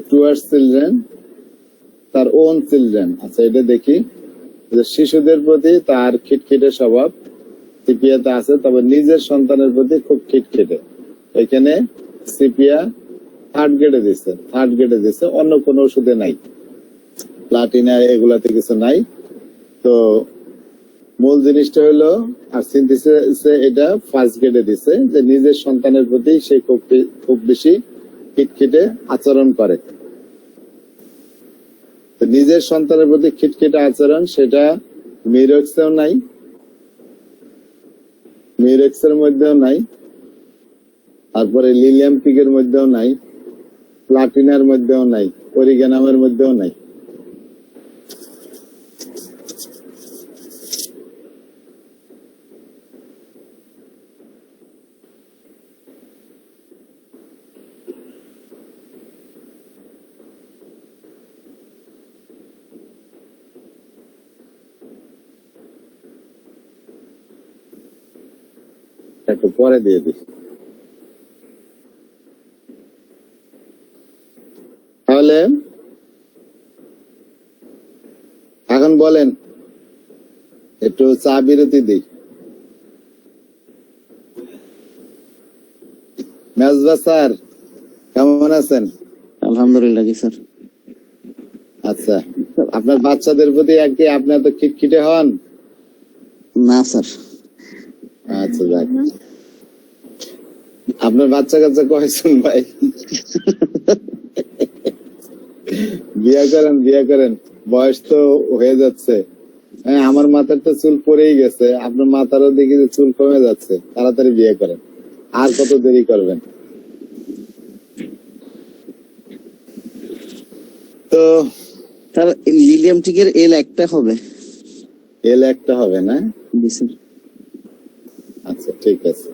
টুয়ার্ডস চিলড্রেন তার ওন চিলড্রেন। আচ্ছা এটা দেখি যে শিশুদের প্রতি তার খিটখিটে স্বভাব সিপিয়াতে আছে, তবে নিজের সন্তানের প্রতি খুব খিটখিটে। এখানে সিপিয়া থার্ড গ্রেডে দিচ্ছে, অন্য কোনো ওষুধে নাই, প্লাটিনা এগুলাতে কিছু নাই। তো মূল জিনিসটা হলো, আর সিনথেসিসে এটা ফার্স্ট গ্রেডে দিচ্ছে যে নিজের সন্তানের প্রতি সে খুব বেশি খিটখিটে আচরণ করে। নিজের সন্তানের প্রতি খিটখিটে আচরণ সেটা মিরক্সেও নাই, মিরক্সের মধ্যেও নাই, তারপরে লিলিয়ামপিকের মধ্যেও নাই, প্লাটিনার মধ্যেও নাই, অরিগানামের মধ্যেও নাই। একটু পরে দিয়ে দিই। তাহলে এখন বলেন, একটু চা বিরতি দিই। মেজবা স্যার কেমন আছেন? আলহামদুলিল্লাহ জি স্যার। আচ্ছা, আপনার বাচ্চাদের প্রতি কি আপনি এত খিটখিটে হন? না স্যার। আচ্ছা যাক, আপনার বাচ্চা কাচ্চা কয়জন ভাই? বিয়ে করেন, বয়স তো হয়ে যাচ্ছে। হ্যাঁ, আমার মাথার তো চুল পড়েই গেছে, আপনার মাথারও দেখি যে চুল কমে যাচ্ছে। তাড়াতাড়ি বিয়ে করেন, আর কত দেরি করবেন? তো স্যার লিলিয়াম টিকের এল একটা হবে। এল একটা হবে না? জি স্যার। আচ্ছা ঠিক আছে।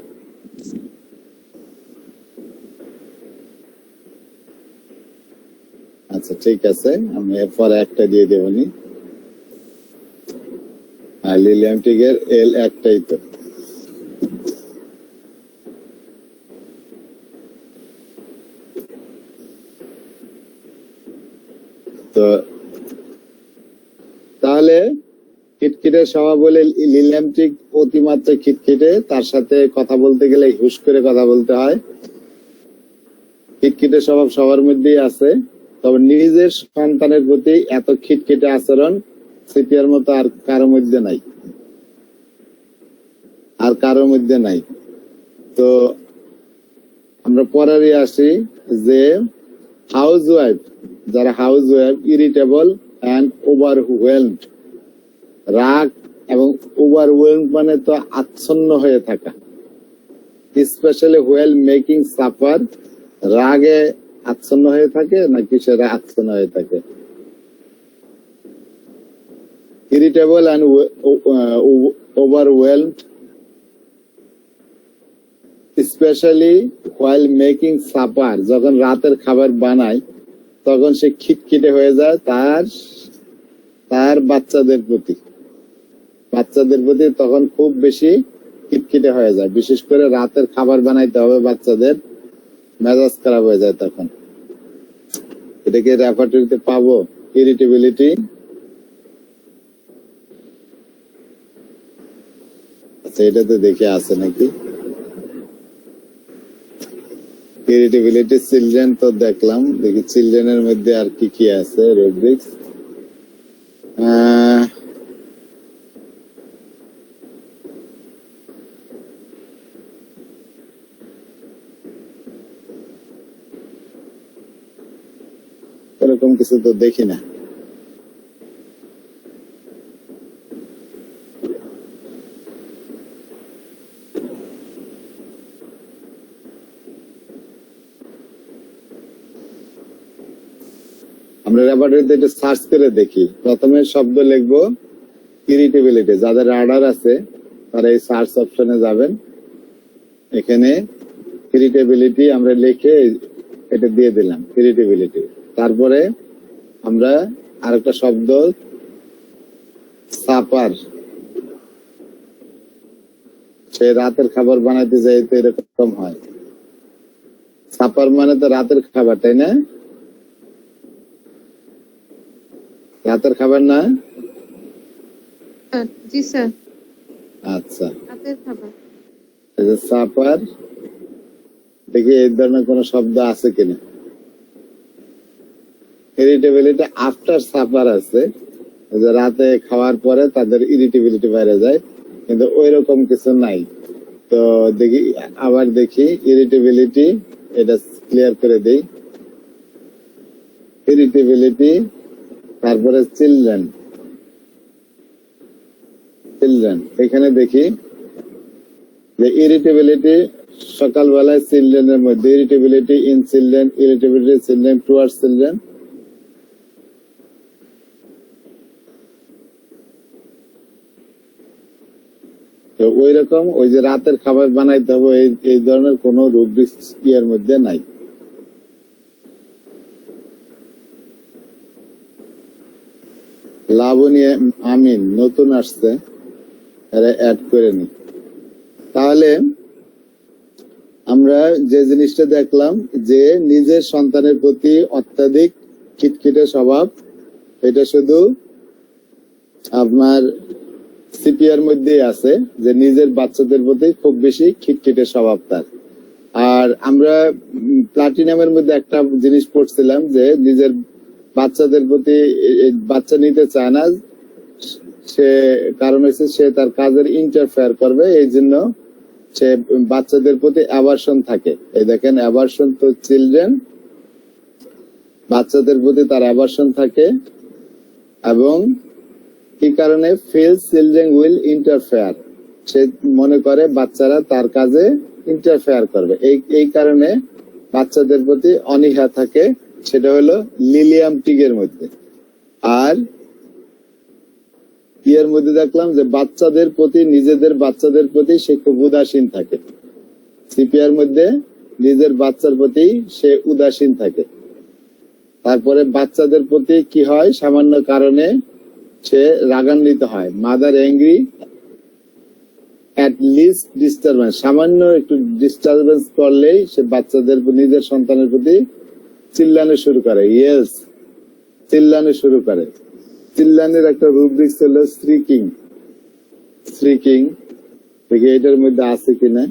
আচ্ছা ঠিক আছে, আমি এরপরে একটা দিয়ে দেবনি। আর লিলিয়াম টিকের এল একটাই তো। তো তাহলে খিটখিটে স্বভাব বলে লিলিয়াম টিক অতিমাত্রা খিটখিটে, তার সাথে কথা বলতে গেলে হুশ করে কথা বলতে হয়। খিটখিটে স্বভাব সবার মধ্যেই আছে, তবে নিজের সন্তানের প্রতি এত খিটখিটে আচরণ সিপিআর মতো আর কারো মধ্যে নাই, আর কারো মধ্যে নাই। তো আমরা পরেরই আসি যে হাউস ওয়াইফ, যারা house wife irritable and overwhelmed, রাগ এবং ওভারওয়েলমড মানে তো আচ্ছন্ন হয়ে থাকা, স্পেশালি হোয়েল মেকিং সাফার, রাগে আচ্ছন্ন হয়ে থাকে না কিসের আচ্ছন্ন হয়ে থাকে? Irritable and overwhelmed especially while making supper, যখন রাতের খাবার বানায় তখন সে খিটখিটে হয়ে যায় তার বাচ্চাদের প্রতি তখন খুব বেশি খিটখিটে হয়ে যায়। বিশেষ করে রাতের খাবার বানাইতে হবে বাচ্চাদের, মেজাজ খারাপ হয়ে যায় তখন। এটাকে রেপার্টরিতে পাবো, ইরিটেবিলিটি। আচ্ছা, এটাতে দেখে আছে নাকি ইরিটেবিলিটি? চিলড্রেন তো দেখলাম, দেখি চিলড্রেনের মধ্যে আর কি কি আছে রুব্রিক্স। এরকম কিছু তো দেখি না। আমরা রেপার্টরিতে একটু সার্চ করে দেখি। প্রথমে শব্দ লিখবো ইরিটেবিলিটি। যাদের রাডার আছে তারা এই সার্চ অপশনে যাবেন, এখানে ইরিটেবিলিটি আমরা লিখে এটা দিয়ে দিলাম, ইরিটেবিলিটি। তারপরে আমরা আরেকটা শব্দ সাপার, সে রাতের খাবার বানাইতে যাই তো এরকম হয়। সাপার মানে তো রাতের খাবার, তাই না? রাতের খাবার না? জি স্যার, আচ্ছা, রাতের খাবার। সাপার, দেখি এই ধরনের কোন শব্দ আছে কিনা। ইরিটেবিলিটি আফটার সাপার আছে, যে রাতে খাওয়ার পরে তাদের ইরিটেবিলিটি বেড়ে যায়, কিন্তু ওই রকম কিছু নাই। তো দেখি, আবার দেখি ইরিটেবিলিটি, এটা ক্লিয়ার করে দেই। ইরিটেবিলিটি, তারপরে চিলড্রেন, এখানে দেখি যে ইরিটেবিলিটি সকালবেলায় চিলড্রেনের মধ্যে, irritability in children, irritability children towards children. তো ওই রকম ওই যে রাতের খাবার বানাইতে হবে, এই ধরনের কোন রুব্রিক্স এর মধ্যে নাই। লাবণী আমিন নতুন আসছে, অ্যাড করে নি। তাহলে আমরা যে জিনিসটা দেখলাম যে নিজের সন্তানের প্রতি অত্যাধিক খিটখিটে স্বভাব, এটা শুধু আপনার সিপিআর মধ্যেই আছে, যে নিজের বাচ্চাদের প্রতি খুব বেশি খিটখিটে স্বভাব তার। আর আমরা প্লাটিনামের মধ্যে একটা জিনিস পড়ছিলাম যে নিজের বাচ্চাদের প্রতি বাচ্চা নিতে চায় না, সে কারণ হচ্ছে সে তার কাজের ইন্টারফেয়ার করবে, এই জন্য সে বাচ্চাদের প্রতি অ্যাভারশন থাকে। এই দেখেন অ্যাভারশন তো চিলড্রেন, বাচ্চাদের প্রতি তার অ্যাভারশন থাকে, এবং কি কারণে ফিল চিলড্রেন উইল ইন্টারফেয়ার, সে মনে করে বাচ্চারা তার কাজে ইন্টারফেয়ার করবে, এই কারণে বাচ্চাদের প্রতি অনীহা থাকে। সেটা হলো লিলিয়াম টিগের মধ্যে। আর এর মধ্যে দেখলাম যে বাচ্চাদের প্রতি, নিজেদের বাচ্চাদের প্রতি সে খুব উদাসীন থাকে। সিপিআর মধ্যে নিজের বাচ্চার প্রতি সে উদাসীন থাকে। তারপরে বাচ্চাদের প্রতি কি হয়, সামান্য কারণে সে রাগান্বিত হয়। Mother angry at least disturbance, সামান্য একটু ডিস্টারবেন্স করলেই সে বাচ্চাদের, নিজের সন্তানের প্রতি চিল্লানো শুরু করে। ইয়েস, চিল্লানো শুরু করে। চিল্লানের একটা রুব্রিক্স হলো স্ট্রিকিং। দেখি এটার মধ্যে আছে কিনা।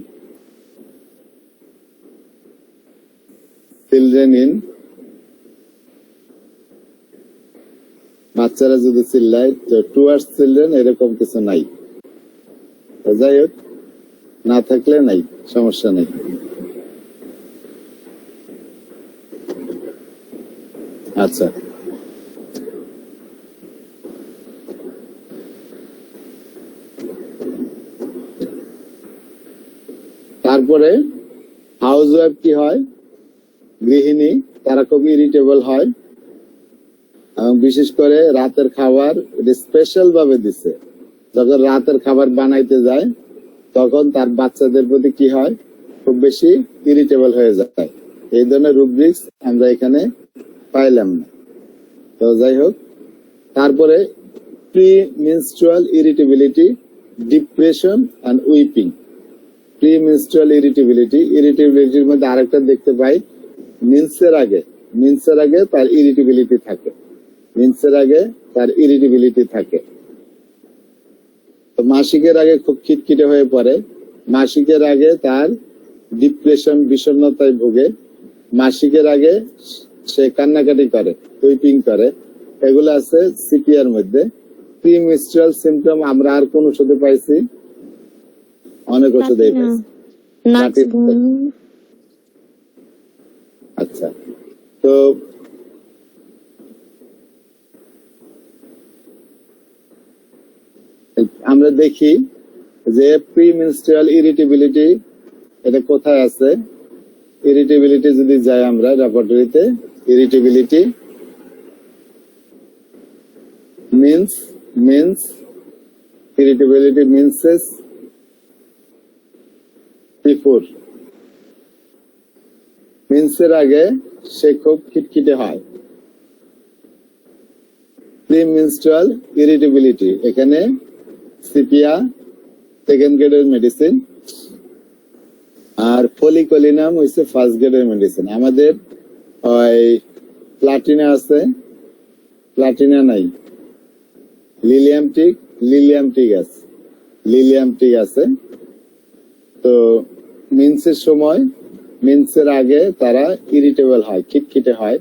চিলড্রেন ইন বাচ্চারা যদি চিল্লায়, তো টুয়ার্ডস চিলড্রেন এরকম কিছু নাই। তো যাই হোক, না থাকলে নাই, সমস্যা নেই। আচ্ছা, তারপরে হাউস ওয়াইফ কি হয়, গৃহিণী, তারা খুব ইরিটেবল হয়, এবং বিশেষ করে রাতের খাবার স্পেশাল ভাবে দিছে, যখন রাতের খাবার বানাইতে যায় তখন তার বাচ্চাদের প্রতি কি হয়, খুব বেশি ইরিটেবল হয়ে যায়। এই ধরনের রুব্রিক্স আমরা এখানে পাইলাম না। তো যাই হোক, তারপরে premenstrual irritability, depression and weeping. Premenstrual ইরিটেবিলিটির মধ্যে আরেকটা দেখতে পাই, মিন্সের আগে তার ইরিটেবিলিটি থাকে। তো মাসিকের আগে খুব খিটখিটে হয়ে পড়ে, মাসিকের আগে তার ডিপ্রেশন, বিষণ্ণতায় ভোগে, মাসিকের আগে সে কান্নাকাটি করে, উইপিং করে, এগুলো আছে সিপিআর মধ্যে। প্রি মেনস্ট্রুয়াল সিমটম আমরা আর কোন ওষুধে পাইছি, অনেক ওষুধেই পাইছি। আচ্ছা, তো আমরা দেখি যে প্রি মেনস্ট্রুয়াল ইরিটেবিলিটি এটা কোথায় আছে। ইরিটেবিলিটি যদি যাই আমরা রেপার্টরিতে, irritability means irritability menses before, মেন্সের আগে সে খুব খিটখিটে হয়। প্রি মেনস্ট্রুয়াল ইরিটেবিলিটি, এখানে সিপিয়া সেকেন্ড গ্রেডের মেডিসিন, আর ফলিকলিনাম হচ্ছে ফার্স্ট গ্রেডের মেডিসিন। আমাদের ওই প্লাটিনা আছে, প্লাটিনা নাই, লিলিয়ামটিক আছে। তো মিন্সের সময়, মিন্সের আগে তারা ইরিটেবল হয়, খিটখিটে হয়।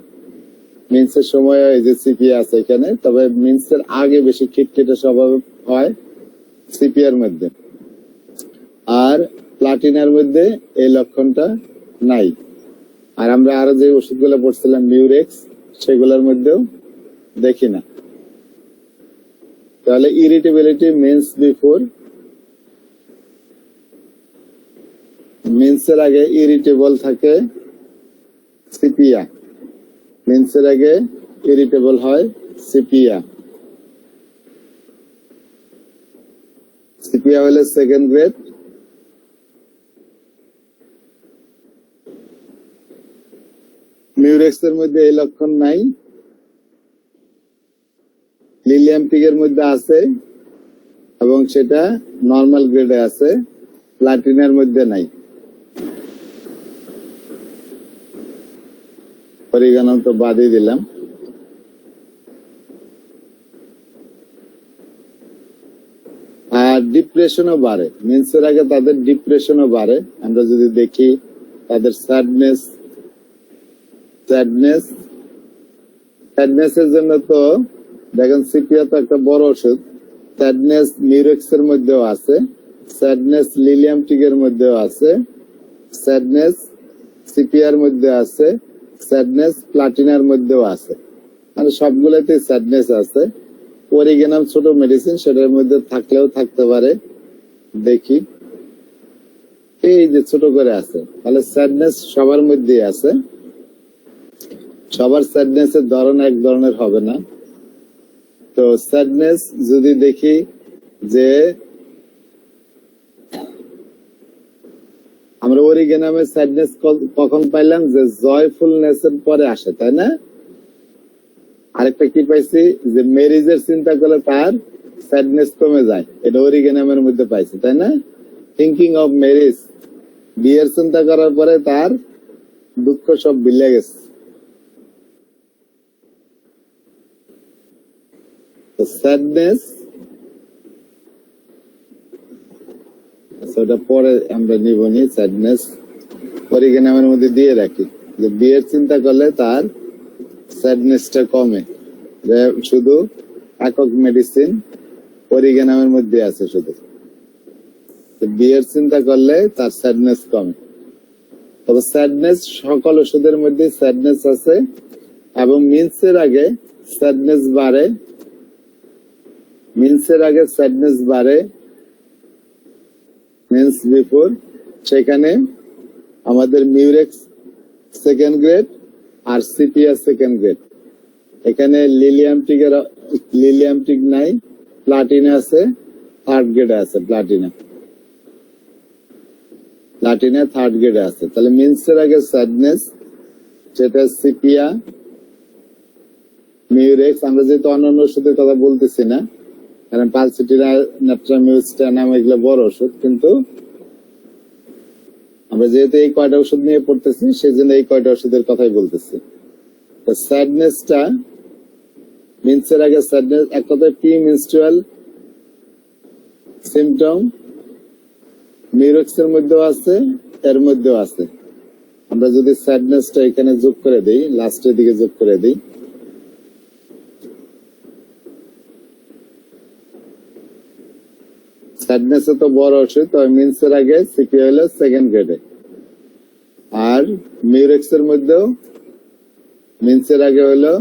মিন্সের সময় এই যে সিপিয়া আছে এখানে, তবে মিন্সের আগে বেশি খিটখিটে স্বভাব হয় সিপিয়ার মধ্যে, আর প্লাটিনার মধ্যে এই লক্ষণটা নাই। আর আমরা আরো যে ওষুধগুলো পড়ছিলাম মিউরেক্স, সেগুলোর মধ্যেও দেখি না। তাহলে ইরিটেবিলিটি মিন্স বিফোর, মিন্সের আগে ইরিটেবল থাকে সিপিয়া, মিন্সের আগে ইরিটেবল হয় সিপিয়া। সিপিয়া হলে সেকেন্ড গ্রেড। মিউরেক্স এর মধ্যে এই লক্ষণ নাই, লিলিয়ামটিকের মধ্যে আছে এবং সেটা নর্মাল গ্রেডে আছে, প্লাটিনার মধ্যে নাই। পরিগণন তো বাদই দিলাম। আর ডিপ্রেশনও বাড়ে, মেন্সের আগে তাদের ডিপ্রেশনও বাড়ে। আমরা যদি দেখি তাদের স্যাডনেসের জন্য তো দেখেন সিপিয়া তো একটা বড় ওষুধ, স্যাডনেস মিউরেক্স এর মধ্যেও আছে, স্যাডনেস লিলিয়ামটিকের মধ্যেও আছে, স্যাডনেস সিপিয়ার মধ্যে আছে, স্যাডনেস প্লাটিনার মধ্যেও আছে, মানে সবগুলোতে স্যাডনেস আছে। অরিগেনাম ছোট মেডিসিন, সেটার মধ্যে থাকলেও থাকতে পারে, দেখি এই যে ছোট করে আছে। তাহলে স্যাডনেস সবার মধ্যেই আছে, সবার স্যাডনেস এর ধরন এক ধরনের হবে না। তো স্যাডনেস যদি দেখি যে আমরা অরিগেনামের স্যাডনেস কখন পাইলাম, যে জয়ফুলনেস এর পরে আসে, তাই না? আরেকটা কি পাইছি, যে ম্যারেজের চিন্তা করলে তার স্যাডনেস কমে যায়, এটা অরিগেনামের মধ্যে পাইছি, তাই না? থিঙ্কিং অফ ম্যারেজ, বিয়ের চিন্তা করার পরে তার দুঃখ সব বিলে গেছে। স্যাডনেস ওটা পরে আমরা নিবনি, স্যাডনেস অরিগেনামের মধ্যে দিয়ে রাখি, যে বিয়ের চিন্তা করলে তার স্যাডনেসটা কমে, শুধু একক মেডিসিন অরিগানামের মধ্যে আছে শুধু। বি এর চিন্তা করলে তার স্যাডনেস কমে। তবে স্যাডনেস সকল ওষুধের মধ্যে স্যাডনেস আছে এবং মিন্সের আগে স্যাডনেস বাড়ে, মিন্সের আগে স্যাডনেস বাড়ে, মিন্স বিফোর। সেখানে আমাদের মিউরেক্স সেকেন্ড গ্রেড আর সিপিয়া সেকেন্ড গ্রেড। এখানে লিলিয়ামটিক নাই, প্লাটিনা আছে, থার্ড গ্রেডে আছে প্লাটিনা থার্ড গ্রেডে আছে। তাহলে মিন্সের আগে স্যাডনেস, সেটা সিপিয়া, মিউরেক্স। আমরা যেহেতু অন্যান্য ওষুধের কথা বলতেছি না, কারণ পালসিটিনা, নেট্রামিউস্টানাম এগুলো বড় ওষুধ, কিন্তু আমরা যেহেতু এই কয়টা ওষুধ নিয়ে পড়তেছি সেই জন্য এই কয়টা ওষুধের কথাই বলতেছি। স্যাডনেসটা মিন্সের আগে স্যাডনেস এক কথায় প্রি মেনস্ট্রুয়াল সিমটম মিউরেক্সের মধ্যেও আছে, এর মধ্যেও আছে। আমরা যদি স্যাডনেসটা এখানে যোগ করে দিই, লাস্টের দিকে যোগ করে দিই, স্যাডনেস তো বড় ওষুধ, তবে মিন্সের আগে সিপি হলো সেকেন্ড গ্রেডে, আর মিউরেক্সের মধ্যেও মিন্সের আগে হলো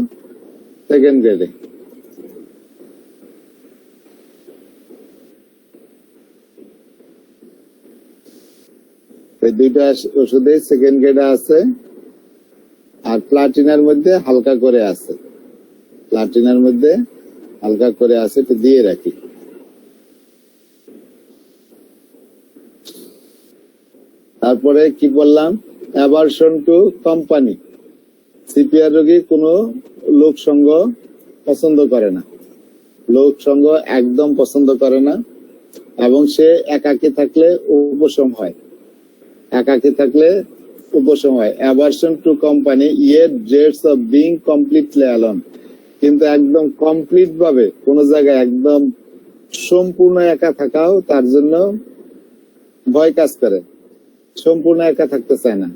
সেকেন্ড গ্রেডে। দুইটা ওষুধে সেকেন্ড গ্রেডে আছে, আর প্লাটিনার মধ্যে হালকা করে আছে, প্লাটিনার মধ্যে হালকা করে আছে, একটু দিয়ে রাখি। তারপরে কি বললাম, অ্যাভারশন টু কোম্পানি। সিপিআর রোগী কোনো লোক সঙ্গ পছন্দ করে না, লোক সঙ্গ একদম পছন্দ করে না, এবং সে একাকী থাকলে উপশম হয়, একাকী থাকলে উপশম হয়। Aversion to company yet ড্রেডস of being completely alone. কিন্তু একদম কমপ্লিট ভাবে কোন জায়গায় একদম সম্পূর্ণ একা থাকাও তার জন্য ভয় কাজ করে, সম্পূর্ণ একা থাকতে চায় না।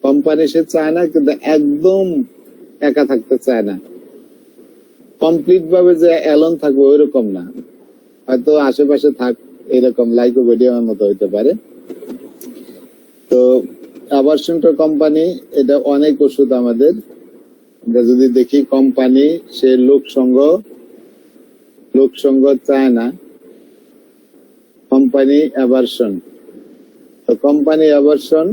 কোম্পানি সে চায় না, কিন্তু একদম একা থাকতে চায় না। কমপ্লিট ভাবে যে অ্যালোন থাকবে ওইরকম না, হয়তো আশেপাশে থাক, এরকম লাইকোপেডিয়ামের মতো হইতে পারে। তো অ্যাভারশন টু কোম্পানি, এটা অনেক ওষুধ আমাদের যদি দেখি, কোম্পানি সে লোক সঙ্গ চায় না, কোম্পানি অ্যাভারশন। তো কোম্পানি অ্যাভারশন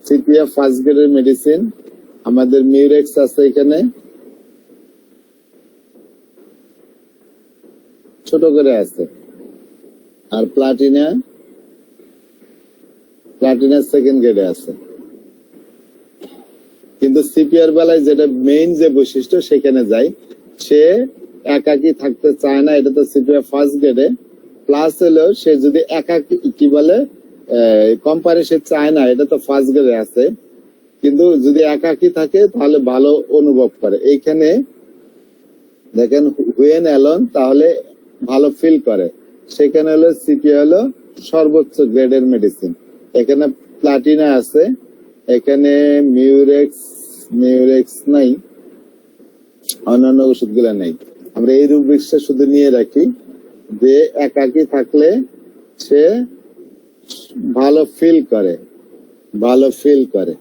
সিপিএফ ফার্স্ট গ্রেডের মেডিসিন। আমাদের মিউরেক্স আছে এখানে ছোট করে আছে, আর প্লাটিনা সেকেন্ড গ্রেডে আছে। কিন্তু সিপিআর বেলায় যেটা মেইন যে বৈশিষ্ট্য সেখানে যাই, সে একাকী থাকতে চায় না, এটা তো সিপিআর ফার্স্ট গ্রেডে। প্লাস হলেও সে যদি একাকী, কি বলে, কোম্পানি সে চায় না, এটা তো ফার্স্ট গ্রেডে আছে, কিন্তু যদি একাকী থাকে তাহলে ভালো অনুভব করে। এইখানে দেখেন হুয়েন অ্যালন, তাহলে ভালো ফিল করে। সেখানে হলো সিপি হলো সর্বোচ্চ গ্রেডের মেডিসিন। এখানে প্লাটিনা আছে, এখানে মিউরেক্স নাই, অন্যান্য ওষুধগুলা নাই। আমরা এই রুব্রিক্সটা শুধু নিয়ে রাখি যে একাকী থাকলে সে ভালো ফিল করে।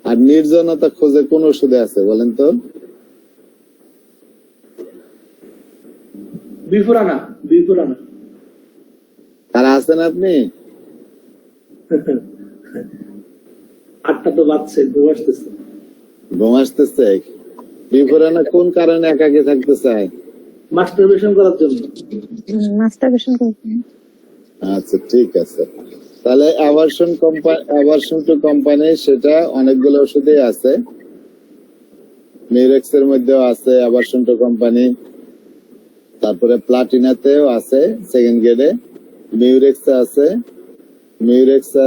আর নির্জনতা খোঁজে কোন ওষুধে আছে বলেন তো? বিফুরানা তারা আছেন আপনি? 8টা তো বাজছে, ঘুম আসতেছে। বিফোরানা কোন কারণে একাকী থাকতে চায়? মাস্টারবেশন করার জন্য। আচ্ছা, ঠিক আছে। তাহলে অ্যাভারশন টু কোম্পানি, সেটা অনেকগুলো ওষুধে আছে, মিউরেক্স এর মধ্যেও আছে অ্যাভারশন টু কোম্পানি, তারপরে প্লাটিনাতেও আছে সেকেন্ড গ্রেডে, মিউরেক্স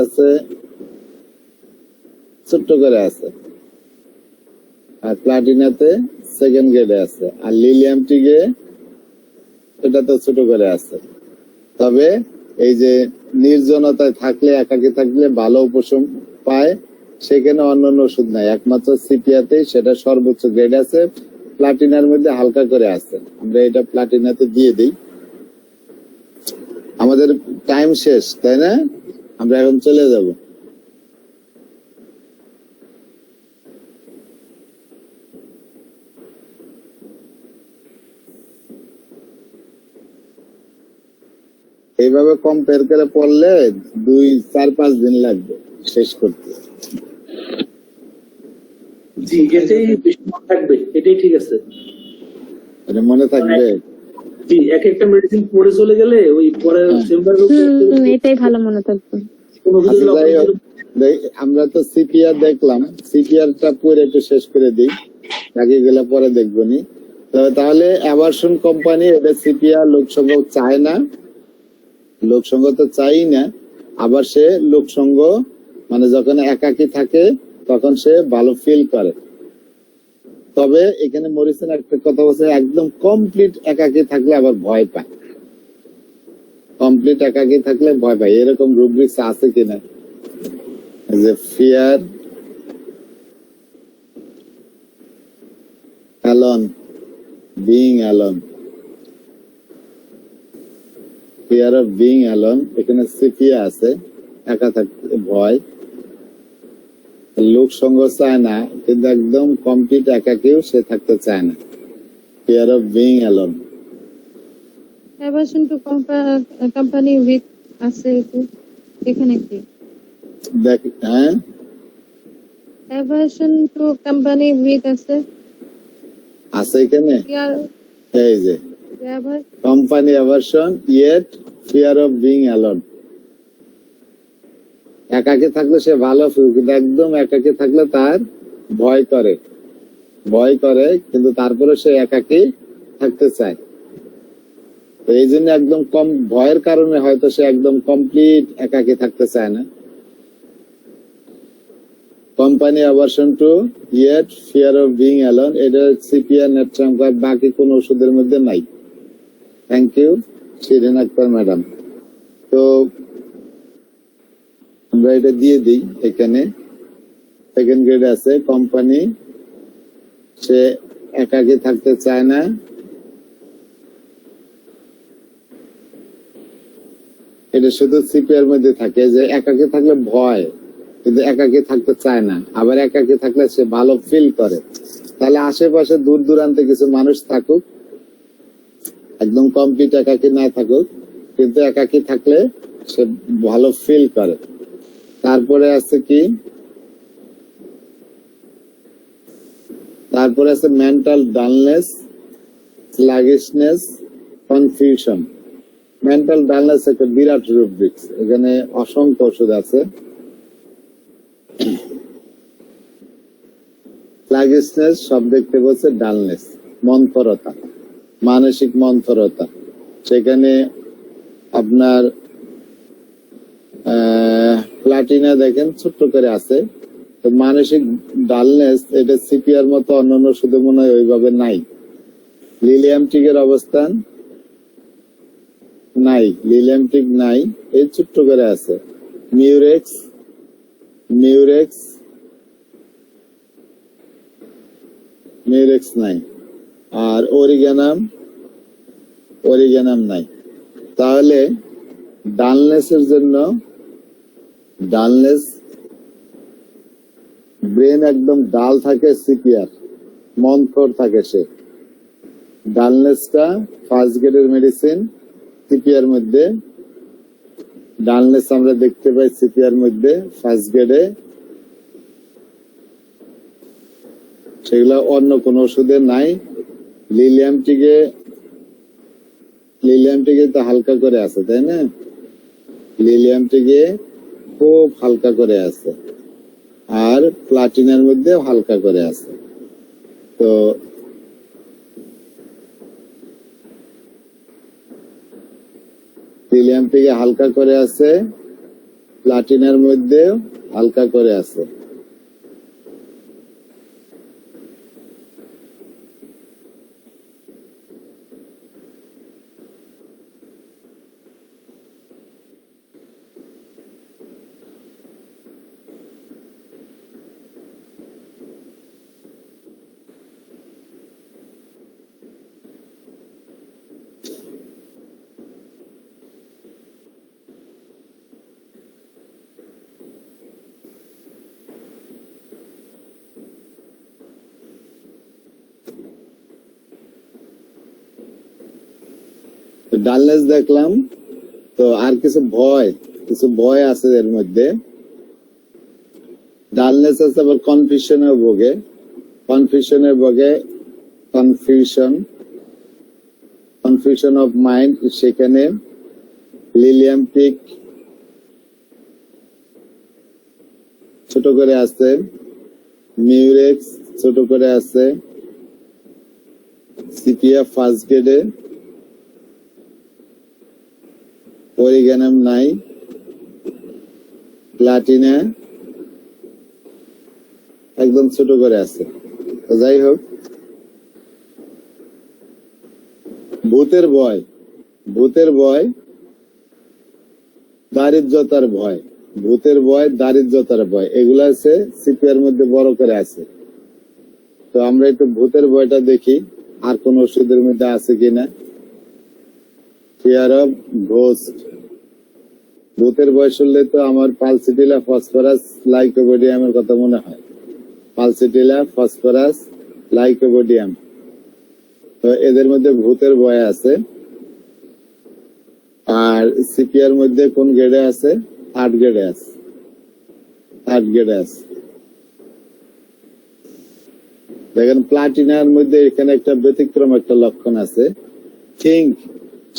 আছে ছোট্ট করে আছে, আর প্লাটিনাতে সেকেন্ড গ্রেডে আছে, আর লিলিয়ামটিকে এটা তো ছোট করে আছে। তবে এই যে নির্জনতায় থাকলে, একাকী থাকলে ভালো উপশম পায়, সেখানে অন্যান্য ওষুধ নাই, একমাত্র সিপিয়াতে সেটা সর্বোচ্চ গ্রেড আছে, প্লাটিনার মধ্যে হালকা করে আছে। আমরা এটা প্লাটিনাতে দিয়ে দিই। আমাদের টাইম শেষ, তাই না? আমরা এখন চলে যাব। এইভাবে কম্পেয়ার করে পড়লে 2-4-5 দিন লাগবে শেষ করতে। জি, এটাই বেশি মনে থাকবে, এটাই ঠিক আছে। এটা মনে থাকবে। জি, এক একটা মেডিসিন পড়ে চলে গেলে ওই পরে চেম্বার এটাই ভালো মনে থাকবে। কোনো কিছু আচ্ছা, যাই হোক, লক্ষণ আমরা তো সিপিআর দেখলাম, সিপিআরটা পরে একটু শেষ করে দিই, বাকি গুলা পরে দেখবো নি। তাহলে অ্যাভারশন কোম্পানি এটা সিপিআর লোকসংঘ চায় না, লোকসংঘ তো চাই না, আবার সে লোকসংঘ মানে যখন একাকী থাকে তখন সে ভালো ফিল করে। তবে এখানে মরিসন একটা কথা বলছে, একদম কমপ্লিট একাকী থাকলে আবার ভয় পায়, কমপ্লিট একাকী থাকলে ভয় পায়। এরকম রুব্রিক্স আছে কিনা, যে fear alone, being alone, fear of being alone, এখানে সিপিয়া আছে, একা থাকতে ভয়, লোক সঙ্গ চায় না, কিন্তু একদম কমপ্লিট একাকেও সে থাকতে চায় না। Fear of being alone. Aversion to company with আছে এখানে কি? দেখ, হ্যাঁ, অ্যাভারশন টু কোম্পানি উইথ আছে আছে এখানে, ইয়ার এই যে ever company aversion yet fear of being alone. একাকে থাকলে সে ভালো ফিল, কিন্তু একদম একাকে থাকলে তার ভয় করে, ভয় করে, কিন্তু তারপরে সে একাকি থাকতে চায়। তো এই জন্য একদম কম ভয়ের কারণে হয়তো সে একদম কমপ্লিট একাকি থাকতে চায় না। Company aversion to yet fear of being alone, এটা সিপিআর নেট্রাম, বাকি কোন ওষুধের মধ্যে নাই। Thank you Shirin Akhtar madam. তো আমরা এটা দিয়ে দিই, এখানে সেকেন্ড গ্রেড আছে, কোম্পানি সে একাকি থাকতে চায় না, এটা শুধু সিপিআর মধ্যে থাকে, যে একাকি থাকলে ভয়, কিন্তু একাকি থাকতে চায় না, আবার একাকি থাকলে সে ভালো ফিল করে। তাহলে আশেপাশে দূর দূরান্তে কিছু মানুষ থাকুক, একদম কমপ্লিট একাকি না থাকুক, কিন্তু একাকি থাকলে সে ভালো ফিল করে। তারপরে আছে কি, তারপরে আছে mental dullness, sluggishness, confusion. Mental dullness একটা বিরাট রুব্রিক্স, এখানে অসংখ্য ওষুধ আছে। স্লাগিশনেস সব দেখতে বলছে ডালনেস, মন্থরতা, মানসিক মন্থরতা। সেখানে আপনার প্লাটিনা দেখেন ছোট্ট করে আছে। তো মানসিক ডালনেস এটা সিপিআর মতো অন্যান্য ওষুধে মনে হয় ওইভাবে নাই। লিলিয়ামটিক এর অবস্থান নাই, লিলিয়ামটিক নাই, এই ছোট্ট করে আছে। মিউরেক্স, মিউরেক্স, মিউরেক্স নাই, আর অরিগানাম, অরিগানাম নাই। তাহলে ডালনেসের জন্য, ডালনেস ব্রেন একদম ডাল থাকে, সিপিআর মন্থর থাকে, সে ডালনেসটা ফার্স্ট গ্রেডের মেডিসিন সিপিআর মধ্যে। ডালনেস আমরা দেখতে পাই সিপিআর মধ্যে ফার্স্ট গ্রেডে, সেগুলো অন্য কোন ওষুধে নাই। লিলিয়ামটিকে, লিলিয়ামটিকে তো হালকা করে আছে, তাই না? লিলিয়ামটিকে খুব হালকা করে আছে, আর প্লাটিনার মধ্যে হালকা করে আছে। তো লিলিয়ামটিকে হালকা করে আছে, প্লাটিনার মধ্যে হালকা করে আছে। ডালনেস দেখলাম, তো আর কিছু ভয় আছে এর মধ্যে। ডালনেস আছে, আবার কনফিউশনের ভোগে, কনফিউশন অফ মাইন্ড। সেখানে লিলিয়াম পিক ছোট করে আছে, মিউরেক্স ছোট করে আছে, সিপিয়া ফার্স্ট গ্রেডে, অরিগানাম নাই, প্লাটিনা একদম ছোট করে আছে। তো যাই হোক, ভূতের ভয়, দারিদ্রতার ভয়, এগুলা আছে সিপিআর মধ্যে বড় করে আছে। তো আমরা একটু ভূতের ভয়টা দেখি আর কোন ওষুধের মধ্যে আছে কিনা। ফিয়ার অফ ঘোস্ট, ভূতের ভয় শুনলে তো আমার পালসিটিলা ফসফরাস লাইকোপোডিয়ামের কথা মনে হয়। পালসিটিলা ফসফরাস লাইকোপোডিয়াম, তো এদের মধ্যে ভূতের ভয় আছে। আর সিপিআর মধ্যে কোন গ্রেডে আছে? 8 গ্রেডে আছে। দেখেন প্লাটিনার মধ্যে এখানে একটা ব্যতিক্রম একটা লক্ষণ আছে। থিঙ্ক,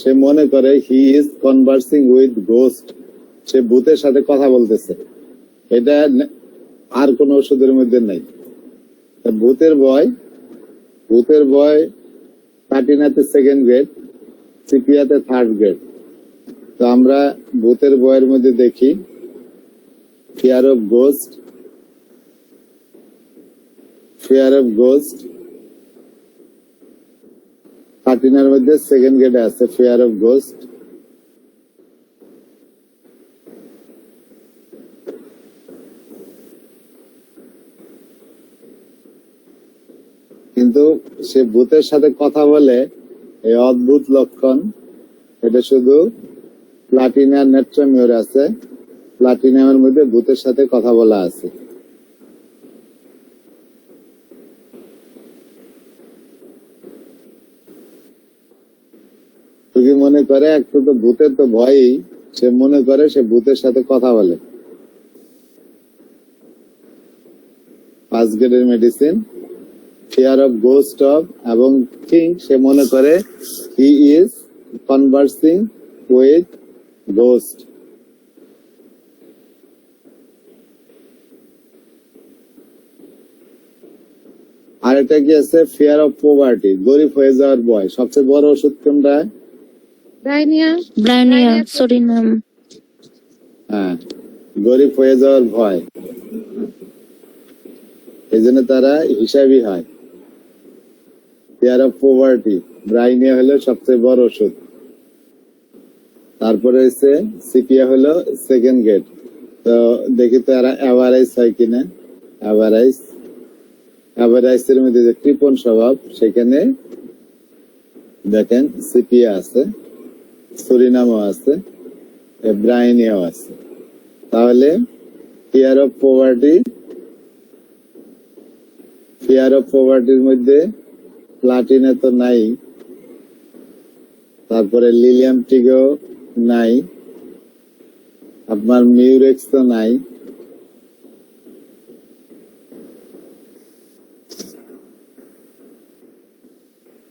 সে মনে করে he is conversing with ghost, সে ভূতের সাথে কথা বলতেছে। এটা আর কোন ওষুধের মধ্যে নাই। ভূতের ভয় প্লাটিনাতে 2nd গ্রেড, সিপিয়াতে 3rd গ্রেড। তো আমরা ভূতের ভয়ের মধ্যে দেখি ফিয়ার অফ গোস্ট, প্লাটিনার মধ্যে 2nd গ্রেডে আছে ফিয়ার অফ গোস্ট। কিন্তু সে ভূতের সাথে কথা বলে, এই অদ্ভুত লক্ষণ। এটা শুধু প্লাটিনার নেট্রামিওর আছে, প্লাটিনামের মধ্যে ভূতের সাথে কথা বলা আছে। তুই মনে করে একটু তো ভূতের তো ভয়ই, সে মনে করে সে ভূতের সাথে কথা বলে। 1st গ্রেডের medicine, fear of ghost of এবং থিঙ্ক, সে মনে করে he is conversing with ghost. আর এটা কি আছে? ফিয়ার অফ পভার্টি, গরিব হয়ে যাওয়ার ভয়। সবচেয়ে বড় ওষুধ কোনটা? ব্রাইনিয়া সোডিনাম। হ্যাঁ, গরিব হয়ে যাওয়ার ভয়, এই জন্য তারা হিসাবই হয়। ফিয়ার অফ পভার্টি, ব্রাইনিয়া হলো সবচেয়ে বড় ওষুধ। তারপরে হচ্ছে সিপিয়া হলো 2nd গ্রেড। তো দেখি তো এরা অ্যাভারেজ হয় কিনা। অ্যাভারেজের মধ্যে যে কৃপণ স্বভাব, সেখানে দেখেন সিপিয়া আছে, সুরিনামও আছে, ব্রাইনিয়াও আছে। তাহলে ফিয়ার অফ পভার্টির মধ্যে প্লাটিনা তো নাই, তারপরে লিলিয়াম টিগও নাই, আপনার মিউরেক্স তো নাই,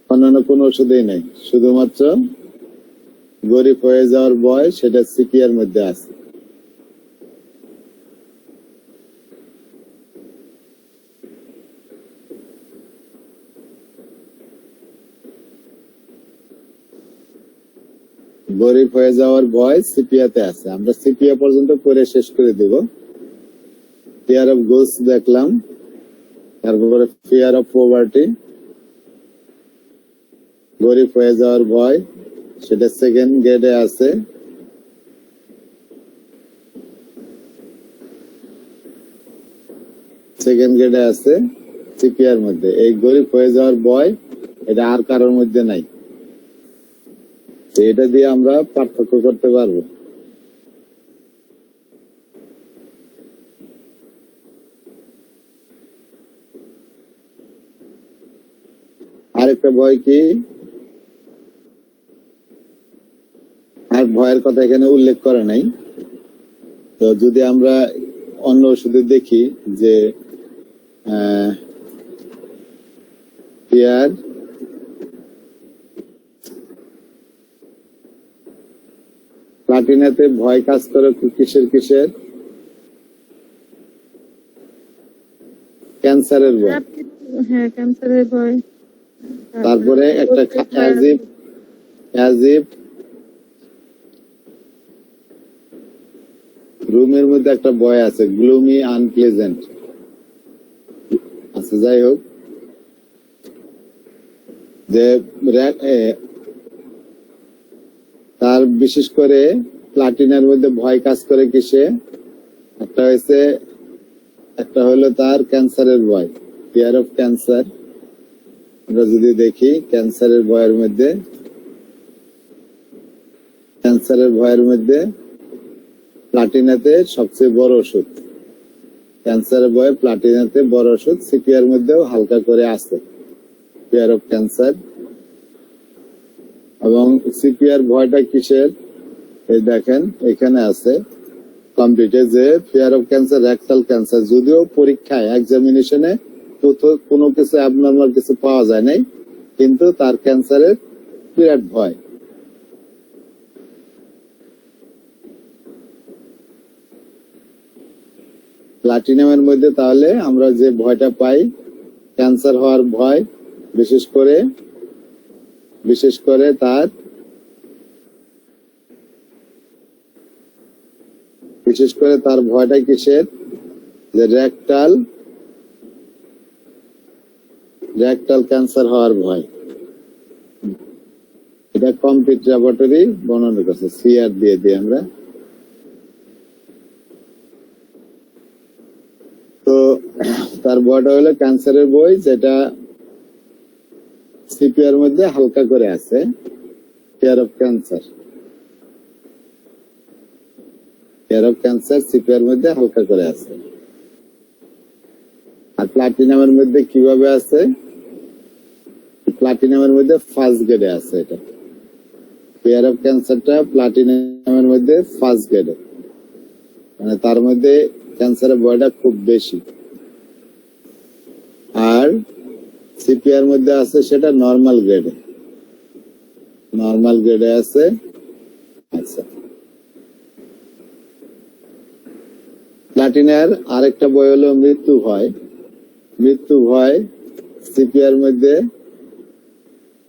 অন্যান্য কোন ওষুধেই নাই। শুধুমাত্র গরিব হয়ে যাওয়ার ভয়, সেটা সিপিআর মধ্যে আছে। গরিব হয়ে যাওয়ার ভয় সিপিয়াতে আছে। আমরা সিপিয়া পর্যন্ত পড়ে শেষ করে দিব। ফিয়ার অফ গোস্ট দেখলাম, তারপরে ফিয়ার অফ পভার্টি, গরিব হয়ে যাওয়ার ভয়, সেটা 2nd গ্রেডে আছে। সিপিআর মধ্যে। এই গরিব হয়ে যাওয়ার ভয়, এটা আর কারোর মধ্যে নাই। এটা দিয়ে আমরা পার্থক্য করতে পারবো। আরেকটা ভয় কি? আর ভয়ের কথা এখানে উল্লেখ করে নাই। তো যদি আমরা অন্য ওষুধে দেখি যে ফিয়ার প্লাটিনাতে ভয় কাজ করে কিসের কিসের? ক্যান্সারের ভয়। হ্যাঁ, ক্যান্সারের ভয়। তারপরে একটা অ্যাজিভ রুমের মধ্যে একটা ভয় আছে, গ্লুমি আনপ্লেজেন্ট আচ্ছা, যাই হোক, যে তার বিশেষ করে প্লাটিনার মধ্যে ভয় কাজ করে কিসে? একটা হলো তার ক্যান্সারের ভয়, ফিয়ার অফ ক্যান্সার। আমরা যদি দেখি ক্যান্সারের ভয়ের মধ্যে প্লাটিনাতে সবচেয়ে বড় ওষুধ। ক্যান্সারের ভয়ে প্লাটিনাতে বড় ওষুধ, সিপিআর মধ্যেও হালকা করে আছে ফিয়ার অফ ক্যান্সার। এবং সিপিআর ভয়টা কিসের? এই দেখেন এখানে আছে কমপ্লিটে যে fear of cancer, rectal cancer. যদিও পরীক্ষায় এক্সামিনেশনে কোনো কিছু অ্যাবনর্মাল কিছু পাওয়া যায় নাই, কিন্তু তার ক্যান্সারের বিরাট ভয়। প্লাটিনামের মধ্যে তাহলে আমরা যে ভয়টা পাই, ক্যান্সার হওয়ার ভয়, বিশেষ করে তার ভয়টা কিসের? যে রেকটাল ক্যান্সার হওয়ার ভয়। এটা কমপ্লিট ল্যাবরেটরি বর্ণনা করছে, সিআর দিয়ে আমরা। তো তার ভয়টা হলো ক্যান্সারের বই, যেটা সিপিআর মধ্যে হালকা করে আছে, ফিয়ার অফ ক্যান্সার সিপিআর মধ্যে হালকা করে আছে। আর প্লাটিনামের মধ্যে কিভাবে আছে? প্লাটিনামের মধ্যে ফার্স্ট গ্রেডে আছে। এটা ফিয়ার অফ ক্যান্সারটা প্লাটিনামের মধ্যে ফার্স্ট গ্রেডে, মানে তার মধ্যে ক্যান্সারের ভয়টা খুব বেশি। আর সিপিআর মধ্যে আছে সেটা নর্মাল গ্রেডে আছে। আচ্ছা, প্লাটিনার আরেকটা ভয় হলো মৃত্যু ভয়। সিপিআর মধ্যে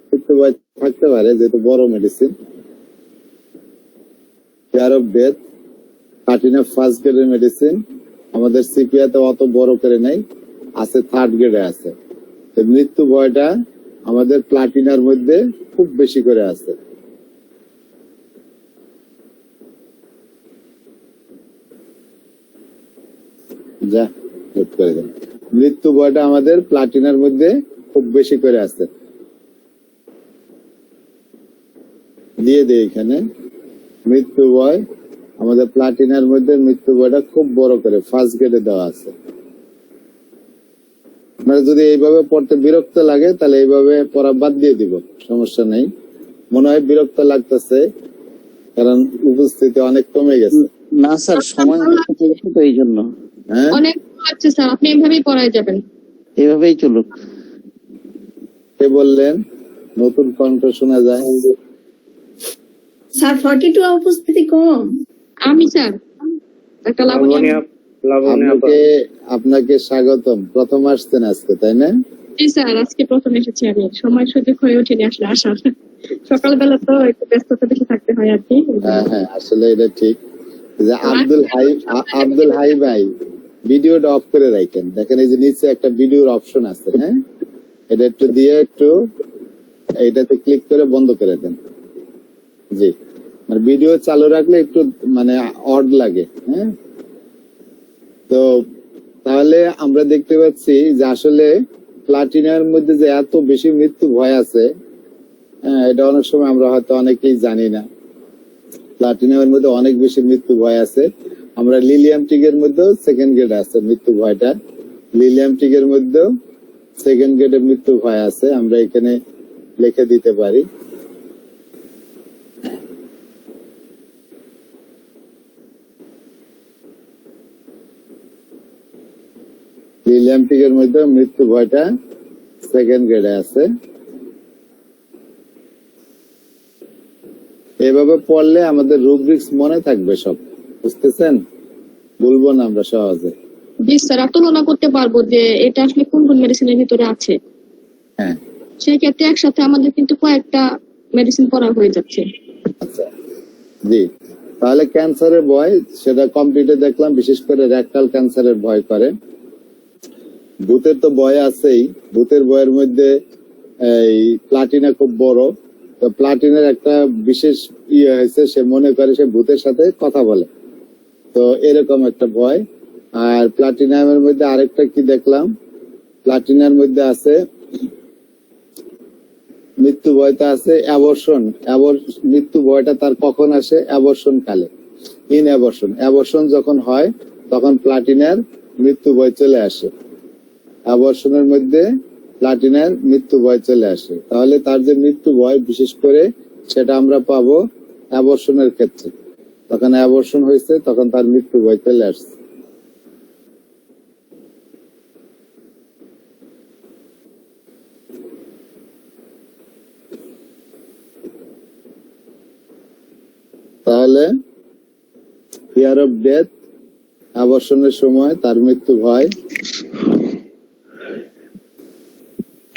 মৃত্যু ভয় থাকতে পারে, যেহেতু বড় medicine. Fear of death, Platina first গ্রেডের মেডিসিন, আমাদের সিপিআর তে অত বড় করে নাই, আছে থার্ড গ্রেডে আছে। মৃত্যু ভয়টা আমাদের প্লাটিনার মধ্যে খুব বেশি করে আছে। মৃত্যু ভয়টা আমাদের প্লাটিনার মধ্যে খুব বেশি করে আছে। দিয়ে দেয় এখানে মৃত্যু ভয় আমাদের প্লাটিনার মধ্যে, মৃত্যু ভয়টা খুব বড় করে ফার্স্ট গ্রেডে দেওয়া আছে। আপনারা যদি এইভাবে পড়তে বিরক্ত লাগে তাহলে এইভাবে পড়া বাদ দিয়ে দিব, সমস্যা নেই। মনে হয় বিরক্ত লাগতেছে কারণ উপস্থিতি অনেক কমে গেছে। না স্যার, সময় তো এই জন্য। হ্যাঁ, অনেক লাগছে স্যার, আপনি এভাবেই পড়ায় যাবেন। এভাবেই চলুক। কে বললেন? নতুন কণ্ঠ শোনা যায়। স্যার 42 উপস্থিতি কম। আমি স্যার একটা আপনাকে স্বাগতম। প্রথম আসছেন আজকে, তাই না? জি স্যার, আজকে প্রথম এসেছি আমি, সময় সুযোগ হয়ে ওঠেনি আসলে আসার। সকালবেলা তো একটু ব্যস্ততা বেশি থাকতে হয় আর কি। হ্যাঁ, আসলে এটা ঠিক। যে আব্দুল হাই ভাই, ভিডিওটা অফ করে রাখেন। দেখেন এই যে নিচে একটা ভিডিওর অপশন আছে, হ্যাঁ, এটা একটু দিয়ে এইটাতে ক্লিক করে বন্ধ করে দেন। জি, মানে ভিডিও চালু রাখলে একটু মানে অড লাগে। হ্যাঁ, তো তাহলে আমরা দেখতে পাচ্ছি যে আসলে প্লাটিনার মধ্যে যে এত বেশি মৃত্যু ভয় আছে, এটা অনেক সময় আমরা হয়তো অনেকেই জানি না। প্লাটিনামের মধ্যে অনেক বেশি মৃত্যু ভয় আছে। আমরা লিলিয়াম টিকের মধ্যেও সেকেন্ড গ্রেড আছে মৃত্যু ভয়টা, লিলিয়াম টিকের মধ্যেও সেকেন্ড গ্রেডে মৃত্যু ভয় আছে। আমরা এখানে লিখে দিতে পারি। লিলিয়ামটিক এর মধ্যে মৃত্যু ভয়টা সেকেন্ড গ্রেডে আছে। এভাবে পড়লে আমাদের রুব্রিক্স মনে থাকবে সব, বুঝতেছেন? বলবো না আমরা সহজে। জি স্যার, তুলনা করতে পারবো যে এটা আসলে কোন কোন মেডিসিনের ভিতরে আছে। হ্যাঁ, সেই ক্ষেত্রে একসাথে আমাদের কিন্তু কয়েকটা মেডিসিন পড়া হয়ে যাচ্ছে। আচ্ছা, জি। তাহলে ক্যান্সারের ভয় সেটা কমপ্লিটে দেখলাম, বিশেষ করে রেকটাল ক্যান্সারের ভয় করে। ভূতের তো ভয় আছেই, ভূতের ভয়ের মধ্যে এই প্লাটিনা খুব বড়। তো প্লাটিনের একটা বিশেষ হয়েছে, সে মনে করে সে ভূতের সাথে কথা বলে, তো এরকম একটা ভয়। আর প্লাটিনামের মধ্যে আরেকটা কি দেখলাম, প্লাটিনার মধ্যে আছে মৃত্যু ভয়টা আছে অ্যাবর্শন। মৃত্যু ভয়টা তার কখন আসে? অ্যাবর্শন কালে, ইন অ্যাবর্শন যখন হয় তখন প্লাটিনার মৃত্যু ভয় চলে আসে। অ্যাবর্শনের মধ্যে প্লাটিনার মৃত্যু ভয় চলে আসে। তাহলে তার যে মৃত্যু ভয় বিশেষ করে সেটা আমরা পাবো অ্যাবর্শনের ক্ষেত্রে। তখন অ্যাবর্শন হয়েছে, তখন তার মৃত্যু ভয় চলে আসছে। তাহলে ফিয়ার অফ ডেথ, অ্যাবর্শনের সময় তার মৃত্যু ভয়।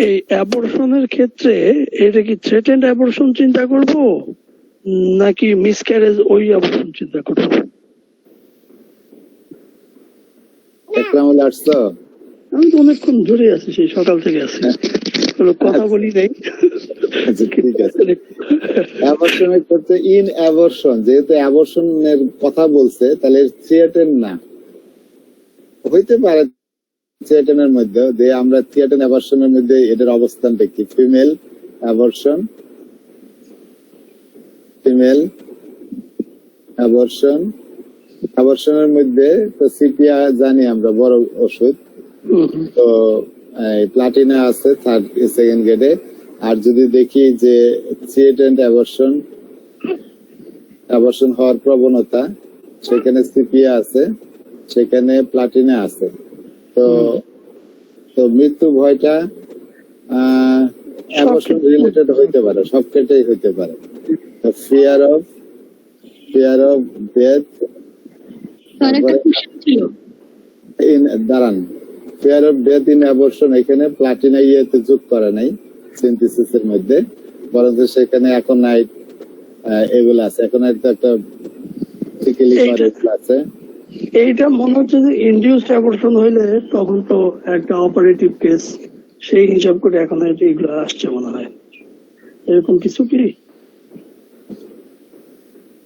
এই অ্যাবর্শনের ক্ষেত্রে এটা কি থ্রেটেন্ড অ্যাবর্শন চিন্তা করব নাকি মিসক্যারেজ ওই অ্যাবর্শন চিন্তা করব? একরামুল আসছো? আমি তো অনেকক্ষণ ধরে আছি, সেই সকাল থেকে আছি, কোনো কথা বলি নাই। আচ্ছা, ঠিক আছে। অ্যাবর্শনের ক্ষেত্রে ইন অ্যাবর্শন, যেহেতু অ্যাবর্শনের কথা বলছে, তাহলে থ্রিয়েটেন না হইতে পারে। থ্রিয়েটেনের মধ্যে যে আমরা থ্রিয়েটেন অ্যাবর্শনের মধ্যে এটার অবস্থান দেখি, ফিমেল অ্যাবর্শন, ফিমেল অ্যাবর্শন। অ্যাবর্শনের মধ্যে তো সিপিয়া জানি আমরা, বড় ওষুধ। তো প্লাটিনা আছে থার্ড সেকেন্ড গ্রেডে। আর যদি দেখি যে থ্রিয়েটেন্ট অ্যাবর্শন হওয়ার প্রবণতা, সেখানে সিপিয়া আছে, সেখানে প্লাটিনা আছে। তো তো মৃত্যু ভয়টা অ্যাবর্শন রিলেটেড হইতে পারে, সব ক্ষেত্রেই হইতে পারে। তো ফিয়ার অফ ডেথ, স্যার একটা কোশ্চেন ছিল। দাঁড়ান, fear of death in abortion এখানে প্লাটিনা ইয়েতে যোগ করে নাই সিনথেসিসের মধ্যে, বরঞ্চ সেখানে অ্যাকোনাইট এগুলো আছে। অ্যাকোনাইট তো একটা আছে। এইটা মনে হচ্ছে যে ইনডিউসড অ্যাবর্শন হইলে তখন তো একটা অপারেটিভ কেস, সেই হিসাব করে এখন এইগুলো আসছে মনে হয়, এরকম কিছু কি?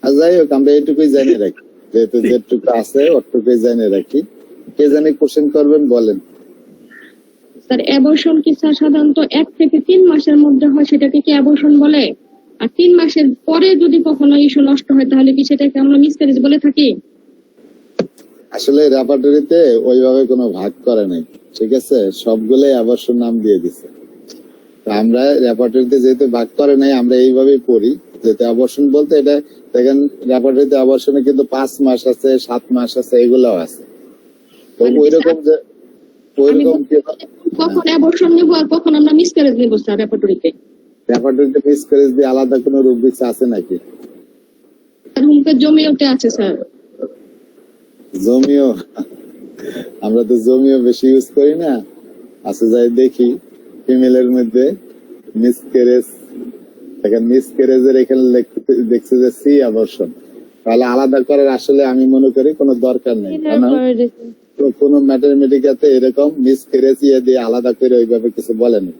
আর যাই হোক, আমরা এইটুকুই জানি রাখি, যেহেতু যেটুকু আছে ওটুকুই জানি রাখি। কে জানি কোশ্চেন করবেন, বলেন। স্যার অ্যাবর্শন কি স্যার সাধারণত 1 থেকে 3 মাসের মধ্যে হয়, সেটাকে কি অ্যাবর্শন বলে? আর 3 মাসের পরে যদি কখনো ইস্যু নষ্ট হয় তাহলে কি সেটাকে আমরা মিসক্যারেজ বলে থাকি? আসলে রেপার্টরিতে ওইভাবে কোনো ভাগ করে নাই, ঠিক আছে? সবগুলোই অ্যাবর্শন নাম দিয়ে দিছে। আমরা রেপার্টরিতে যেহেতু ভাগ করে নাই, আমরা এইভাবেই পড়ি, যেহেতু অ্যাবর্শন বলতে এটা দেখেন, রেপার্টরিতে অ্যাবর্শনে কিন্তু 5 মাস আছে, 7 মাস আছে, এগুলো আছে। তো ওইরকম যে কখন অ্যাবর্শন নিব আর কখন আমরা মিসক্যারেজ নিব স্যার রেপার্টরিতে? রেপার্টরিতে মিসক্যারেজ দিয়ে আলাদা কোনো রুব্রিক্স আছে নাকি? আর হুমকে জমিওতে আছে স্যার। জমিও, আমরা তো জমিও বেশি ইউজ করি না। আচ্ছা, যাই দেখি ফিমেলের মধ্যে মিসক্যারেজ, দেখেন মিসক্যারেজের এখানে দেখছে যে সি অ্যাবর্শন। তাহলে আলাদা করার আসলে আমি মনে করি কোনো দরকার নেই, কারণ কোন ম্যাটারমেটিকাতে এরকম মিসক্যারেজ দিয়ে আলাদা করে ওইভাবে কিছু বলেনি।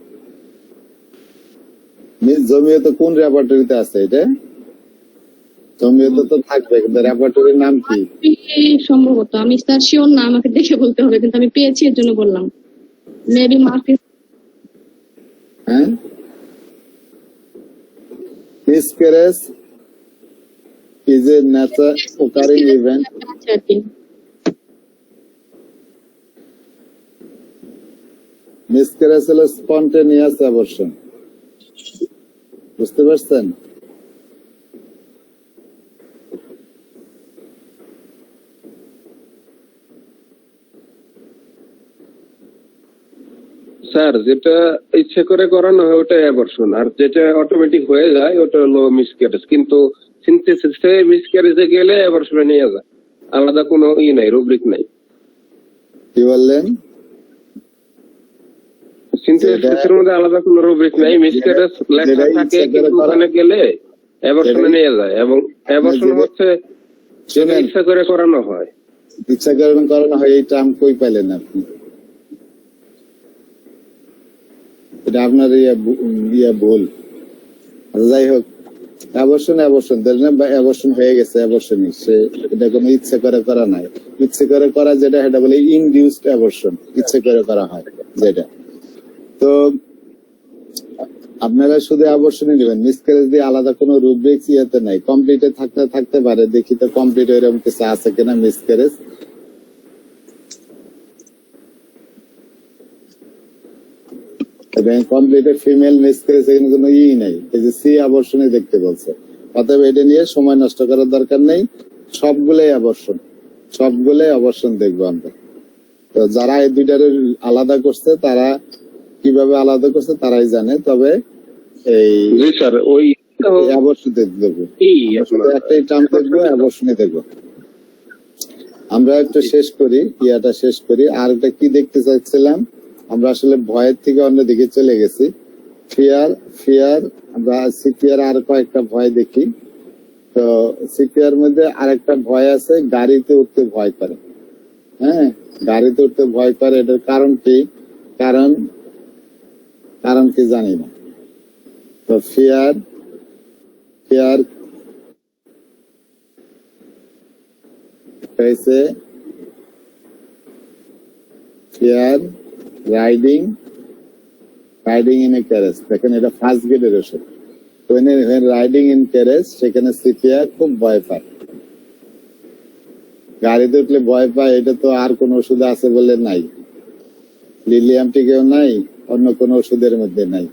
জমিও তো কোন রেপার্টরিতে আছে? এটা জমিও তো থাকবে, কিন্তু রেপার্টরির নাম কি? সম্ভবত আমি স্যার শিওর না, আমাকে দেখে বলতে হবে, কিন্তু আমি পেয়েছি এর জন্য বললাম। Maybe market. হ্যাঁ, miscarriage is a natural occurring event. Miscarriage হলো স্পন্টেনিয়াস অ্যাবর্শন, বুঝতে পারছেন? স্যার যেটা ইচ্ছে করে করানো হয় ওটা অ্যাবর্শন, আর যেটা অটোমেটিক হয়ে যায় ওটা হলো মিসক্যারেজ। কিন্তু সিনথেসিসে মিসক্যারেজে গেলে অ্যাবর্শনে নিয়ে যায়, আলাদা কোনো নাই, রুব্রিক নাই। কি বললেন? সিনথেসিসের মধ্যে আলাদা কোনো রুব্রিক নাই, মিসক্যারেজ লেখা থাকে কিন্তু ওখানে গেলে অ্যাবর্শনে নিয়ে যায়। এবং অ্যাবর্শন হচ্ছে যেটা ইচ্ছা করে করানো হয়। ইচ্ছা করে করানো হয়, এই টার্ম কই পাইলেন আপনি? এটা আপনার ভুল। যাই হোক, অ্যাবর্শন তাহলে না, অ্যাবর্শন হয়ে গেছে, অ্যাবর্শনই সে, এটা কোনো ইচ্ছে করে করা নাই। ইচ্ছে করে করা যেটা সেটা বলে ইনডিউসড অ্যাবর্শন, ইচ্ছে করে করা হয় যেটা। তো আপনারা শুধু অ্যাবর্শনই নেবেন, মিসক্যারেজ দিয়ে আলাদা কোনো রুব্রিক্স ইয়েতে নাই। কমপ্লিটে থাকতে পারে, দেখি তো কমপ্লিট এরকম কিছু আছে কিনা মিসক্যারেজ। কমপ্লিটে ফিমেল মিসক্যারেজ এখানে কোনো নাই, এই যে সি অ্যাবর্শনে দেখতে বলছে। অতএব এটা নিয়ে সময় নষ্ট করার দরকার নেই, সবগুলোই অ্যাবর্শন দেখবো আমরা। তো যারা এই দুইটার আলাদা করছে, তারা কিভাবে আলাদা করছে তারাই জানে। তবে এই স্যার ওই অ্যাবর্শন দেখবো, একটাই টার্ম দেখবো, অ্যাবর্শনে দেখবো। আমরা একটু শেষ করি। আর একটা কি দেখতে চাচ্ছিলাম, আমরা আসলে ভয়ের থেকে অন্যদিকে চলে গেছি। ফিয়ার আমরা সিপিআর আর কয়েকটা ভয় দেখি। তো সিপিআর মধ্যে আরেকটা ভয় আছে, গাড়িতে উঠতে ভয় করে। হ্যাঁ, গাড়িতে উঠতে ভয় করে, এটার কারণ কি? কারণ কি জানি না। তো ফিয়ার হয়েছে fear riding in a carriage. দেখেন এটা ফার্স্ট গ্রেডের ওষুধ। রাইডিং ইন ক্যারেজ, সেখানে সিপিআর খুব ভয় পায়, গাড়িতে উঠলে ভয় পায়। এটা তো আর কোন ওষুধ আছে বলে নাই, লিলিয়ামটিকেও নাই, অন্য কোন ওষুধের মধ্যে নাই।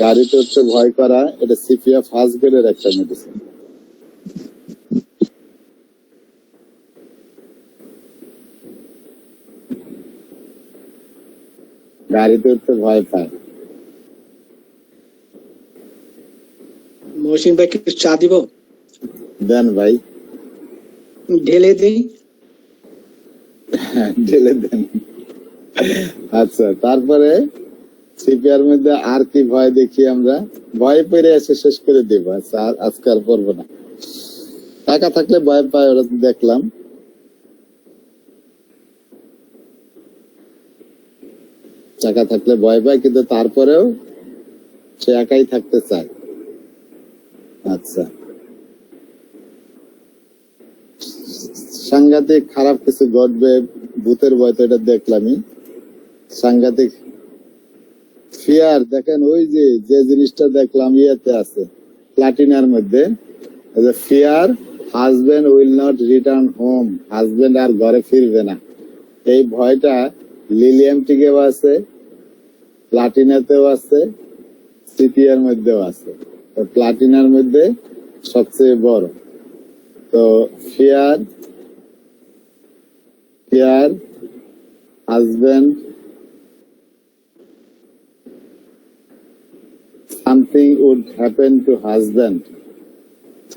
গাড়িতে উঠতে ভয় করা, এটা সিপিআর ফার্স্ট গ্রেডের একটা মেডিসিন। গাড়িতে উঠতে ভয় পায়। মহসিন ভাই কিছু চা দিব? দেন ভাই, ঢেলে দিই। ঢেলে দেন। আচ্ছা, তারপরে সিপিআর মধ্যে আর কি ভয় দেখি আমরা? ভয় পেরে এসে শেষ করে দেব। আচ্ছা, আজকে আর পড়বো না। টাকা থাকলে ভয় পায়, ওরা দেখলাম। টাকা থাকলে ভয় পায়, কিন্তু তারপরেও সে একাই থাকতে চায়। আচ্ছা, সাংঘাতিক খারাপ কিছু ঘটবে, ভূতের ভয় তো এটা দেখলামই। সাংঘাতিক ফিয়ার, দেখেন ওই যে জিনিসটা দেখলাম ইয়েতে আছে প্লাটিনার মধ্যে, fear husband will not return home, husband আর ঘরে ফিরবে না। এই ভয়টা লিলিয়ামটিকেও আছে, প্লাটিনাতেও আছে, সিপিআর মধ্যেও আছে। তো প্লাটিনার মধ্যে সবচেয়ে বড়। তো fear husband something would happen to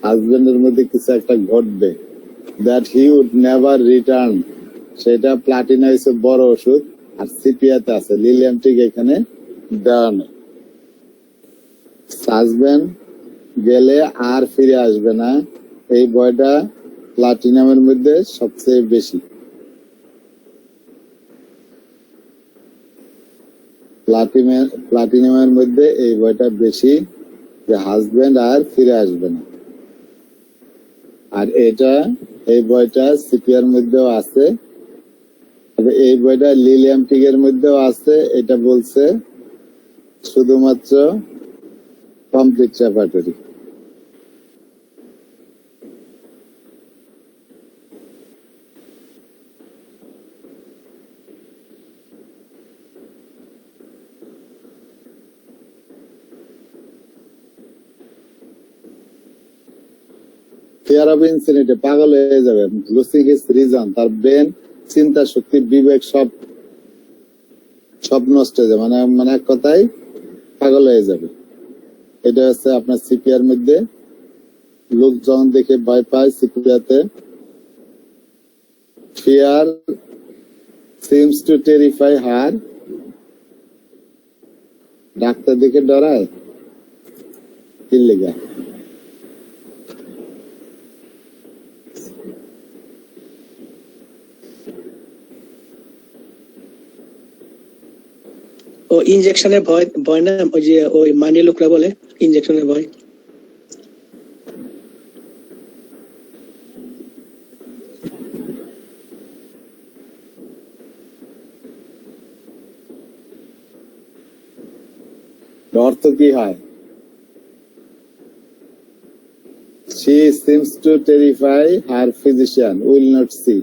হাজবেন্ডের মধ্যে কিছু একটা ঘটবে, that he would never return. সেটা প্লাটিনা হচ্ছে বড় ওষুধ, আর সিপিআতে আছে, লিলিয়ামটিক এখানে দেওয়া নেই। হাজবেন্ড গেলে আর ফিরে আসবে না, এই ভয়টা প্লাটিনামের মধ্যে সবচেয়ে বেশি। প্লাটিনামের মধ্যে এই ভয়টা বেশি, যে হাজবেন্ড আর ফিরে আসবে না। আর এই ভয়টা সিপিআর মধ্যেও আছে, এই বইটা লিলিয়ামটিকের মধ্যেও আছে। এটা বলছে শুধুমাত্র কমপ্লিট রেপার্টরি। ফিয়ার অফ ইনসিনিটি, পাগল হয়ে যাবেন। লুসিং হিজ রিজন, তার ব্রেন, চিন্তা শক্তি, বিবেক সব নষ্ট হয়ে যাবে, মানে মানে এক কথায় পাগল হয়ে যাবে। এটা হচ্ছে আপনার সিপিআর মধ্যে লোক যখন দেখে ভয় পায়, সিপিআতে fear seems to terrify her, doctor দেখে ডরায় কি লেগা? ও ইনজেকশনের ভয় ভয় না, ওই যে ওই মানি লোকরা বলে ইনজেকশনের ভয়। অর্থ কি হয়? She seems to terrify her physician, will not see.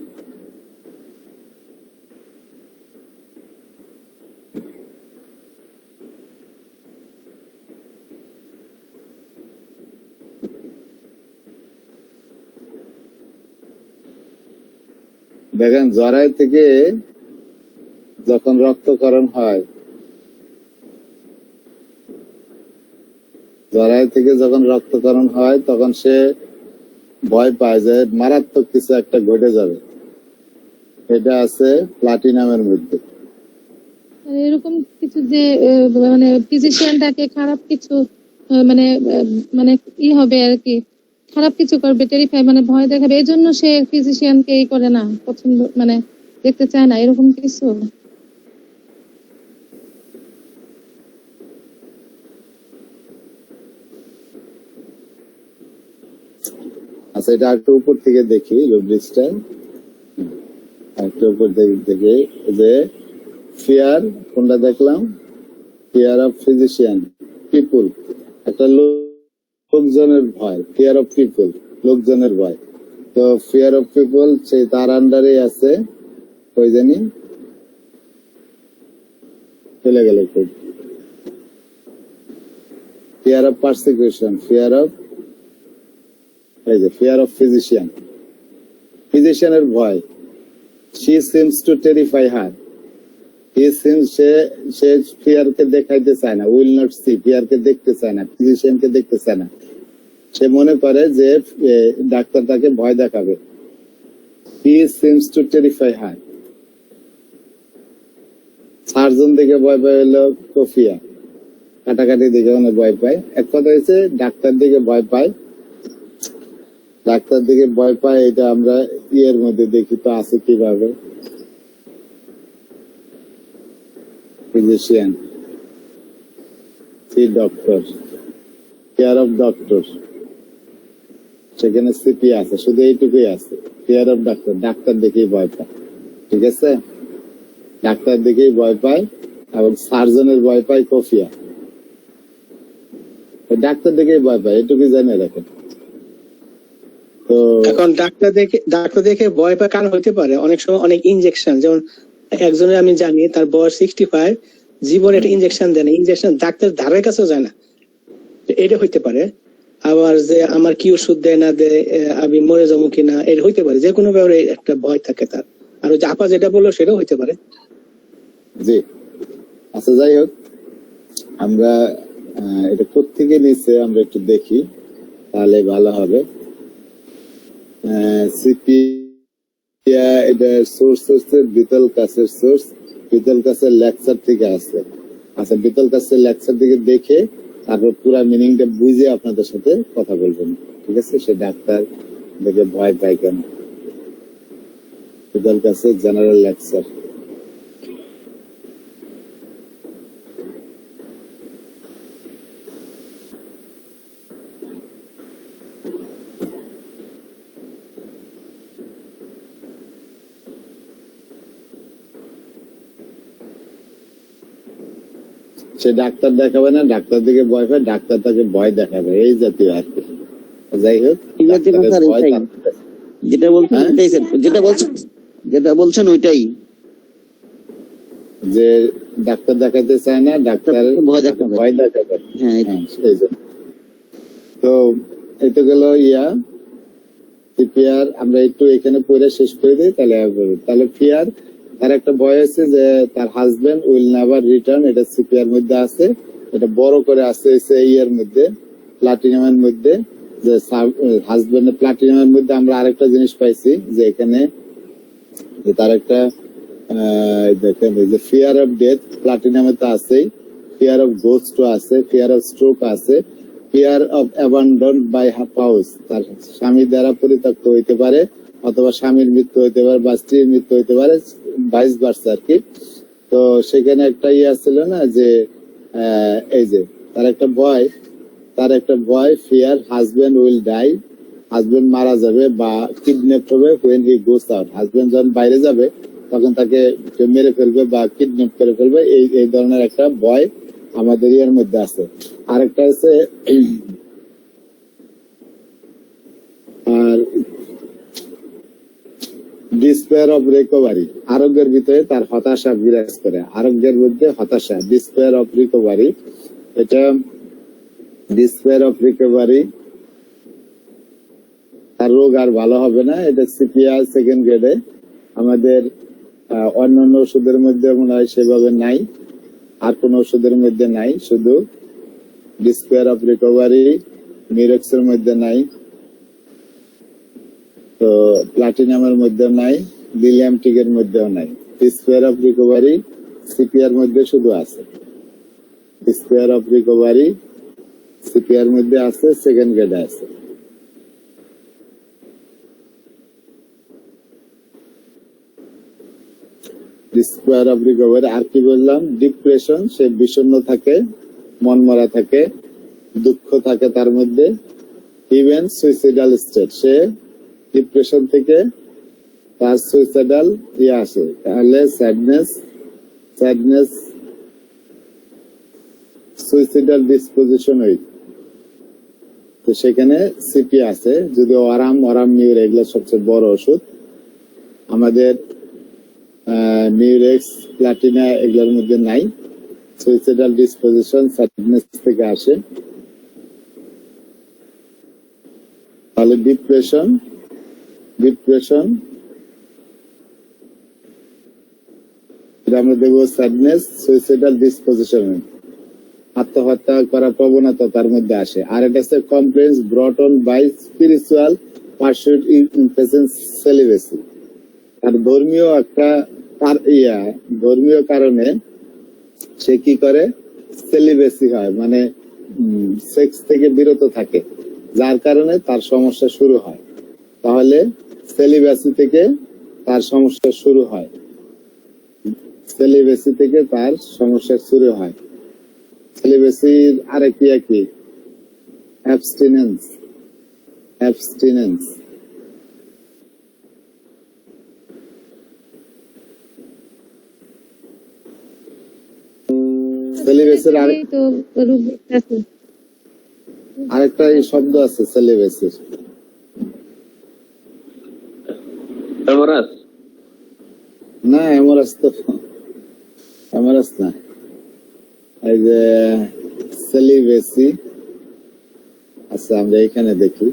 দেখেন জরায়ু থেকে যখন রক্তক্ষরণ হয়, জরায়ু থেকে যখন রক্তক্ষরণ হয় তখন সে ভয় পায় যে মারাত্মক কিছু একটা ঘটে যাবে। এটা আছে প্লাটিনামের মধ্যে। এরকম কিছু যে মানে ফিজিশিয়ানটাকে খারাপ কিছু মানে মানে ই হবে আর কি, খারাপ কিছু করবে, টেরিফাই মানে ভয় দেখাবে, এই জন্য সে ফিজিশিয়ানকে ই করে না, পছন্দ মানে দেখতে চায় না, এরকম কিছু। আচ্ছা, এটা একটু উপর থেকে দেখি রুব্রিক্সটা, একটু উপর থেকে যে ফিয়ার কোনটা দেখলাম, ফিয়ার অফ ফিজিশিয়ান পিপুল, একটা লোকজনের ভয়, ফিয়ার অফ পিপুল লোকজনের ভয়। তো ফিয়ার অফ পিপুল সেই তার আন্ডারে আছে ওই জানি চলে গেল, fear of persecution, fear of এই যে ফিয়ার অফ ফিজিশিয়ান, ফিজিশিয়ানের ভয়। she seems to terrify her, he seems সে ফিয়ারকে দেখাইতে চায় না, will not see, ফিয়ারকে দেখতে চায় না, ফিজিশিয়ানকে দেখতে চায় না। সে মনে করে যে ডাক্তার তাকে ভয় দেখাবে। he seems to terrify her, surgeon দেখে ভয় পায় হলো কোফিয়া, কাটাকাটি দেখে অনেক ভয় পায়। এক কথা হচ্ছে ডাক্তার দিকে ভয় পায়, ডাক্তার দিকে ভয় পায়, এটা আমরা ইয়ের মধ্যে দেখি তো আছে কিভাবে। Physician, see doctor, care of doctor, সেখানে সিপি আছে, শুধু এইটুকুই আছে, কেয়ার অফ ডক্টর, ডাক্তার দেখেই ভয় পায়। ঠিক আছে, ডাক্তার দেখেই ভয় পায় এবং সার্জনের ভয় পায় কোফিয়া, ডাক্তার দেখেই ভয় পায়, এটুকুই জানে রাখেন। এখন ডাক্তার দেখে ভয় পায় কারণ হতে পারে অনেক সময় অনেক ইনজেকশন, যেমন একজনের আমি জানি তার বয়স 65, জীবনে একটা ইনজেকশন দেয় না, ইনজেকশন ডাক্তার ধারের কাছেও যায় না, এটা হইতে পারে। আবার যে আমার কি ওষুধ দেয় না দেয়, আমি মরে যাবো কিনা, এটা হইতে পারে, যে কোনো ব্যাপারে একটা ভয় থাকে তার। আর ওই যে আপা যেটা বললো সেটাও হইতে পারে। জি, আচ্ছা যাই হোক, আমরা এটা কোত্থেকে নিচ্ছে আমরা একটু দেখি, তাহলে ভালো হবে। এটা সোর্স হচ্ছে বিতল কাছের সোর্স, বিতল কাছের লেকচার থেকে আসছে। আচ্ছা, বিতল কাছের লেকচার থেকে দেখে তারপর পুরা মিনিংটা বুঝে আপনাদের সাথে কথা বলবেন, ঠিক আছে? সে ডাক্তার দেখে ভয় পায় কেন, বিতল কাছের জেনারেল লেকচার। সে ডাক্তার দেখাবে না, ডাক্তার দিকে ভয় পায়, ডাক্তার তাকে ভয় দেখাবে, এই জাতীয় আর কি। যাই হোক, যেটা বলছেন যেটা বলছেন ওইটাই, যে ডাক্তার দেখাতে চায় না, ডাক্তার ভয় দেখাবে। হ্যাঁ, সেই জন্য। তো এই তো গেল সিপিআর। আমরা একটু এখানে পড়ে শেষ করে দিই, তাহলে ফিয়ার তার একটা ভয় আছে যে তার হাজবেন্ড উইল নেভার রিটার্ন, এটা সিপিআর মধ্যে আছে, এটা বড় করে আছে এর মধ্যে প্লাটিনামের মধ্যে, যে হাজবেন্ড প্লাটিনামের মধ্যে আমরা আরেকটা জিনিস পাইছি যে এখানে যে তার একটা দেখেন যে ফিয়ার অফ ডেথ প্লাটিনামে তো আছেই, ফিয়ার অফ গোস্ট আছে, ফিয়ার অফ স্ট্রোক আছে, fear of abandon by house, তার স্বামী দ্বারা পরিত্যক্ত হইতে পারে অথবা স্বামীর মৃত্যু হইতে পারে বা স্ত্রীর মৃত্যু হইতে পারে, ভাইস ভার্সা আর কি। তো সেখানে একটা ছিল না যে এই যে তার একটা ভয় fear husband will die, husband মারা যাবে বা কিডন্যাপ হবে when he goes out, husband যখন বাইরে যাবে তখন তাকে কেউ মেরে ফেলবে বা কিডন্যাপ করে ফেলবে, এই ধরনের একটা ভয় আমাদের এর মধ্যে আছে। আরেকটা আছে আর ডিসপেয়ার অফ রিকভারি, আরোগ্যের ভিতরে তার হতাশা বিরাজ করে, আরোগ্যের মধ্যে হতাশা, ডিসপেয়ার অফ রিকভারি, এটা ডিসপেয়ার অফ রিকভারি, তার রোগ আর ভালো হবে না, এটা সিপিআর সেকেন্ড গ্রেডে। আমাদের অন্যান্য ওষুধের মধ্যে মনে হয় সেভাবে নাই, আর কোন ওষুধের মধ্যে নাই, শুধু ডিসপেয়ার অফ রিকভারি মিরক্সের মধ্যে নাই, তো প্লাটিনামের মধ্যে নাই, লিলিয়ামটিকের মধ্যেও নাই। ডিসপেয়ার অফ রিকভারি সিপিআর মধ্যে শুধু আছে, ডিসপেয়ার অফ রিকভারি সিপিআর মধ্যে আছে, সেকেন্ড গ্রেডে আছে। ডিসপেয়ার অফ রিকভারি আর কি বললাম, ডিপ্রেশন, সে বিষণ্ণ থাকে, মন মরা থাকে, দুঃখ থাকে তার মধ্যে, ইভেন সুইসাইডাল স্টেট, সে ডিপ্রেশন থেকে তার সুইসাইডাল আসে, তাহলে স্যাডনেস সুইসাইডাল ডিসপোজিশন হই, তো সেখানে সিপি আছে। যদি আরাম নিউর এগুলো সবচেয়ে বড় ওষুধ, আমাদের নিউরেক্স প্লাটিনা এগুলোর মধ্যে নাই। সুইসাইডাল ডিসপোজিশন স্যাডনেস থেকে আসে, তাহলে ডিপ্রেশন আমরা দেখবো, স্যাডনেস সুইসাইডাল ডিসপোজিশন, আত্মহত্যা করার প্রবণতা তার মধ্যে আসে। আর এটা হচ্ছে complaints brought on by spiritual pursuit in presence celibacy, আর ধর্মীয় একটা ধর্মীয় কারণে সে কি করে, সেলিবেসি হয়, মানে সেক্স থেকে বিরত থাকে, যার কারণে তার সমস্যা শুরু হয়। তাহলে সেলিবেসি থেকে তার সমস্যা শুরু হয়, সেলিবেসি থেকে তার সমস্যা শুরু হয়। সেলিবেসির আরেকটি কি, অ্যাবস্টিনেন্স, সেলিবেসির আরেকটা শব্দ আছে সেলিবেসির, না এমরাস না, এই যে সেলিবেসি আচ্ছা আমরা এখানে দেখি,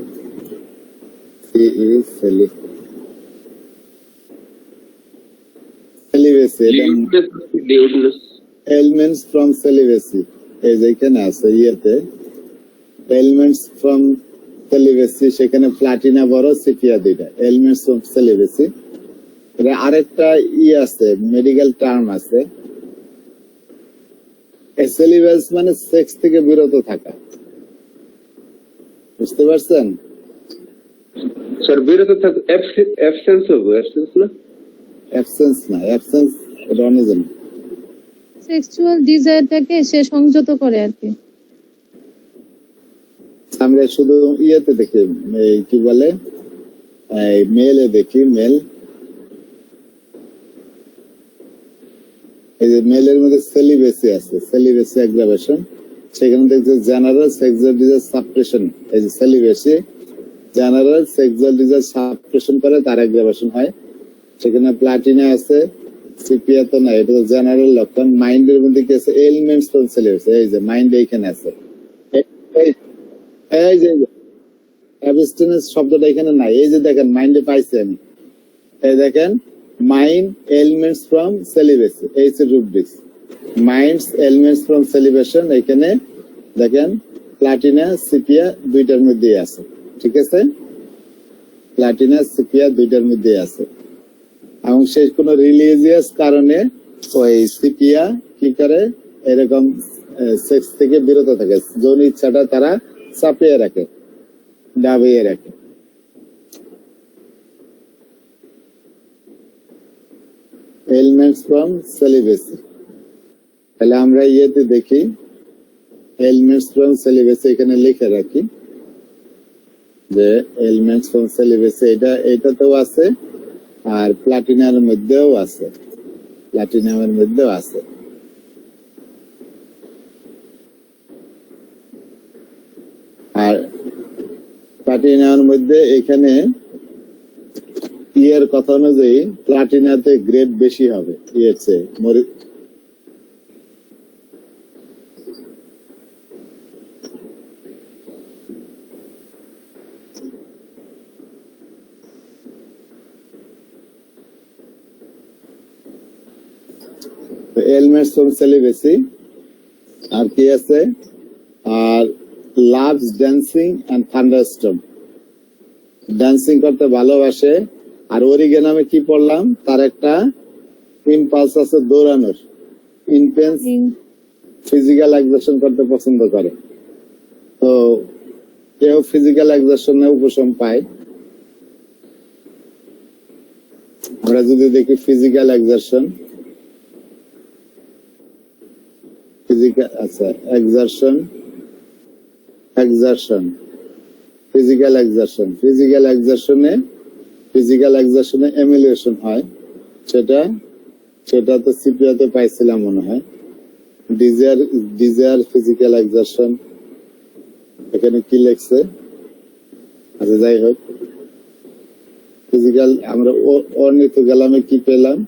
সেলিবেসি ailments from celibacy, এই যে এখানে আছে ইয়েতে ailments from celibacy, সেখানে প্লাটিনা বড়, সিপিয়া দুইটা, ailments from celibacy। আরেকটা আছে, মেডিকেল টার্ম আছে, সেলিবাস মানে সেক্স থেকে বিরত থাকা, বুঝতে পারছেন স্যার? বিরত থাকা অ্যাবসেন্স হবে, অ্যাবসেন্স না, অ্যাবসেন্স এটা অন্যজন, সেক্সুয়াল ডিজায়ারটাকে সে সংযত করে আর কি। আমরা শুধু ইয়েতে দেখি, কি বলে মেলে দেখি, এই যে মেলের মধ্যে সেলিবেসি আছে, সেলিবেসি অ্যাগ্রাভেশন, সেখানে দেখছে জেনারেল সেক্সুয়াল ডিজায়ার সাপ্রেশন, এই যে সেলিবেসি জেনারেল সেক্সুয়াল ডিজায়ার সাপ্রেশন করে তার অ্যাগ্রাভেশন হয়। সেখানে প্লাটিনা আছে, সিপিয়া তো না, এটা তো জেনারেল লক্ষণ। মাইন্ডের মধ্যে কি আছে, এলিমেন্টস ফ্রম সেলিবেসি, এই যে মাইন্ড এইখানে আছে, এই যে অ্যাবস্টিনেন্স শব্দটা এখানে নাই, এই যে দেখেন মাইন্ডে পাইছি আমি, এই দেখেন মাইন্ড এলিমেন্টস ফ্রম সেলিবেসি, এই হচ্ছে rubrics. Minds elements from celebration, এখানে দেখেন প্লাটিনা সিপিয়া দুইটার মধ্যে আছে, ঠিক আছে? প্লাটিনা সিপিয়া দুইটার মধ্যে আছে, এবং সে কোন রিলিজিয়াস কারণে ওই সিপিয়া কি করে এরকম সেক্স থেকে বিরত থাকে, যৌন ইচ্ছাটা তারা চাপিয়ে রাখে, দাবিয়ে রাখে। এলিমেন্টস ফ্রম সেলিবেসি, তাহলে আমরা ইয়েতে দেখি এলিমেন্টস ফ্রম সেলিবেসি, এখানে লিখে রাখি যে এলিমেন্টস ফ্রম সেলিবেসি এটাতেও আছে, আর প্লাটিনার মধ্যেও আছে, প্লাটিনামের মধ্যেও আছে। আর প্লাটিনামের মধ্যে এখানে ইয়ের কথা অনুযায়ী প্লাটিনাতে গ্রেড বেশি হবে ইয়ের চেয়ে। এলিমেন্টস ফ্রম সেলিবেসি আর কি আছে, আর loves dancing and thunderstorm, dancing করতে ভালোবাসে। আর অরিগেনামে কি পড়লাম, তার একটা ইম্পালস আছে দৌড়ানোর, ইন্টেন্স ফিজিক্যাল এক্সারশন করতে পছন্দ করে। তো কেউ ফিজিক্যাল এক্সারশনে উপশম পায়। আমরা যদি দেখি ফিজিক্যাল এক্সারশন, আচ্ছা এক্সারশন, ফিজিক্যাল এক্সারশনে এমিউলেশন হয়, সেটা তো সিপিয়াতে পাইছিলাম মনে হয়। ডিজায়ার ফিজিক্যাল এক্সারশন, এখানে কি লেখছে, আচ্ছা যাই হোক, ফিজিক্যাল আমরা অর্নিত গেলামে কি পেলাম,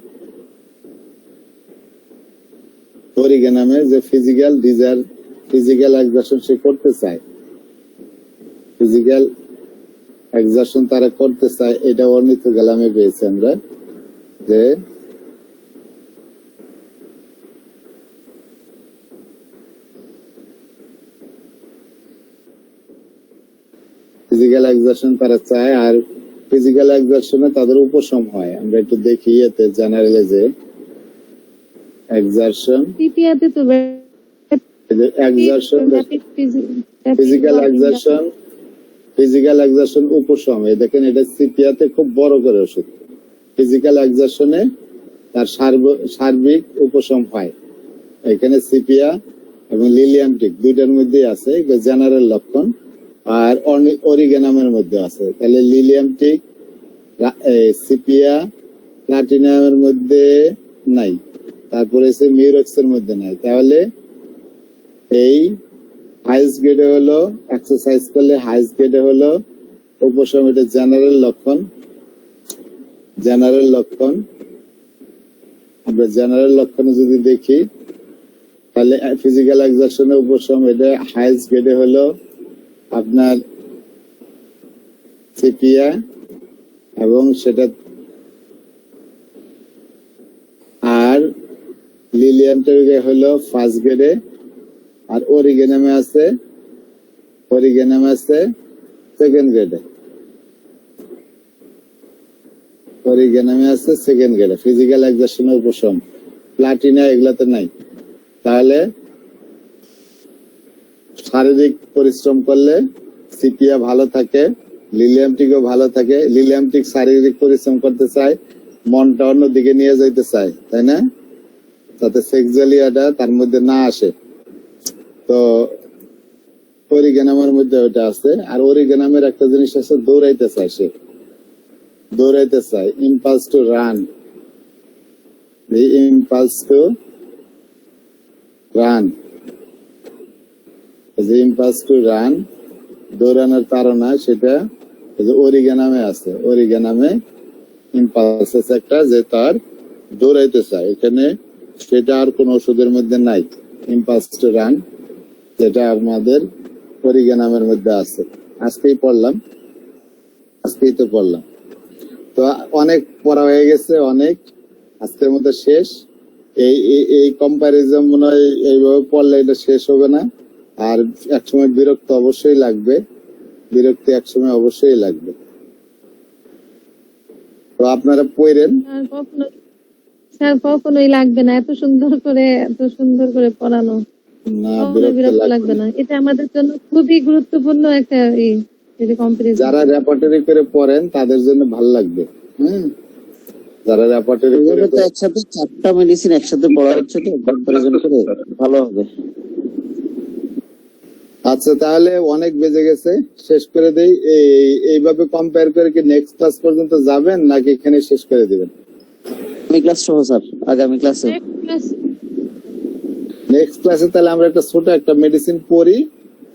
অরিগেনামে যে ফিজিক্যাল ডিজায়ার, ফিজিক্যাল এক্সারশন সে করতে চায়, ফিজিক্যাল এক্সারশন তারা করতে চায়, এটা অর্নিত গেলামে পেয়েছি আমরা যে ফিজিক্যাল এক্সারশন তারা চায়, আর ফিজিক্যাল এক্সারশনে তাদের উপশম হয়। আমরা একটু দেখি এতে জেনারেলে যে এক্সারশন, সিপিয়াতে তো এক্সারশন, ফিজিক্যাল এক্সারশন উপশম, এই দেখেন এটা সিপিয়াতে খুব বড় করে ওষুধ। ফিজিক্যাল এক্সারশনে তার সার্বিক উপশম হয়, এখানে সিপিয়া এবং লিলিয়ামটিক দুইটার মধ্যে আছে জেনারেল লক্ষণ, আর অরিগেনামের মধ্যে আছে। তাহলে লিলিয়ামটিক, সিপিয়া, প্লাটিনামের মধ্যে নাই, তারপরে মিউরেক্সের মধ্যে নাই। তাহলে এই হাইস্ট গ্রেডে হলো এক্সারসাইজ করলে হাইস্ট গ্রেডে হলো উপশম, এটা জেনারেল লক্ষণ। আমরা জেনারেল লক্ষণে যদি দেখি তাহলে ফিজিক্যাল এক্সারশনে উপশম, এটা হাইস্ট গ্রেডে হলো আপনার সিপিয়া, এবং সেটা আর লিলিয়ামটা হলো ফার্স্ট গ্রেডে, আর অরিগেনামে আছে সেকেন্ড গ্রেডে, ফিজিক্যাল এক্সারশনে উপশম। প্লাটিনা এগুলাতে নাই। তাহলে শারীরিক পরিশ্রম করলে সিপিয়া ভালো থাকে, লিলিয়ামটিকও ভালো থাকে। লিলিয়ামটিক শারীরিক পরিশ্রম করতে চায়, মনটা অন্যদিকে নিয়ে যাইতে চায়, তাই না, যাতে সেক্সুয়ালিয়াটা তার মধ্যে না আসে। তো অরিগেনামের মধ্যে ওটা আছে। আর অরিগেনামের একটা জিনিস আছে, দৌড়াইতে চায়, সে দৌড়াইতে চায়, ইম্পালস টু রান, দৌড়ানোর তাড়না, সেটা অরিগেনামে আছে। অরিগেনামে ইম্পালস আছে একটা, যে তার দৌড়াইতে চায়, এখানে সেটা আর কোন ওষুধের মধ্যে নাই, ইম্পালস টু রান, যেটা আমাদের অরিগেনামের মধ্যে আছে। আজকেই তো পড়লাম। তো অনেক পড়া হয়ে গেছে, অনেক, আজকের মতো শেষ। এই কম্পারিজন মনে হয় এইভাবে পড়লে এটা শেষ হবে না, আর একসময় বিরক্ত অবশ্যই লাগবে, বিরক্তি একসময় অবশ্যই লাগবে। তো আপনারা পড়েন। স্যার কখনোই লাগবে না, এত সুন্দর করে পড়ানো, না, কখনোই বিরক্ত লাগবে না। এটা আমাদের জন্য খুবই গুরুত্বপূর্ণ একটা কম্পারিজন। যারা রেপার্টরি করে পড়েন তাদের জন্য ভালো লাগবে। যারা রেপার্টরি করে তো একসাথে 4টা মেডিসিন একসাথে পড়া হচ্ছে, তো কম্পারিজন করে ভালো হবে। আচ্ছা, তাহলে অনেক বেজে গেছে, শেষ করে দেই। এইভাবে কম্পেয়ার করে কি নেক্সট ক্লাস পর্যন্ত যাবেন নাকি এখানে শেষ করে দিবেন? আমি ক্লাস সহ স্যার, আগামী ক্লাসে। নেক্সট ক্লাসে তাহলে আমরা একটা ছোট একটা মেডিসিন পড়ি,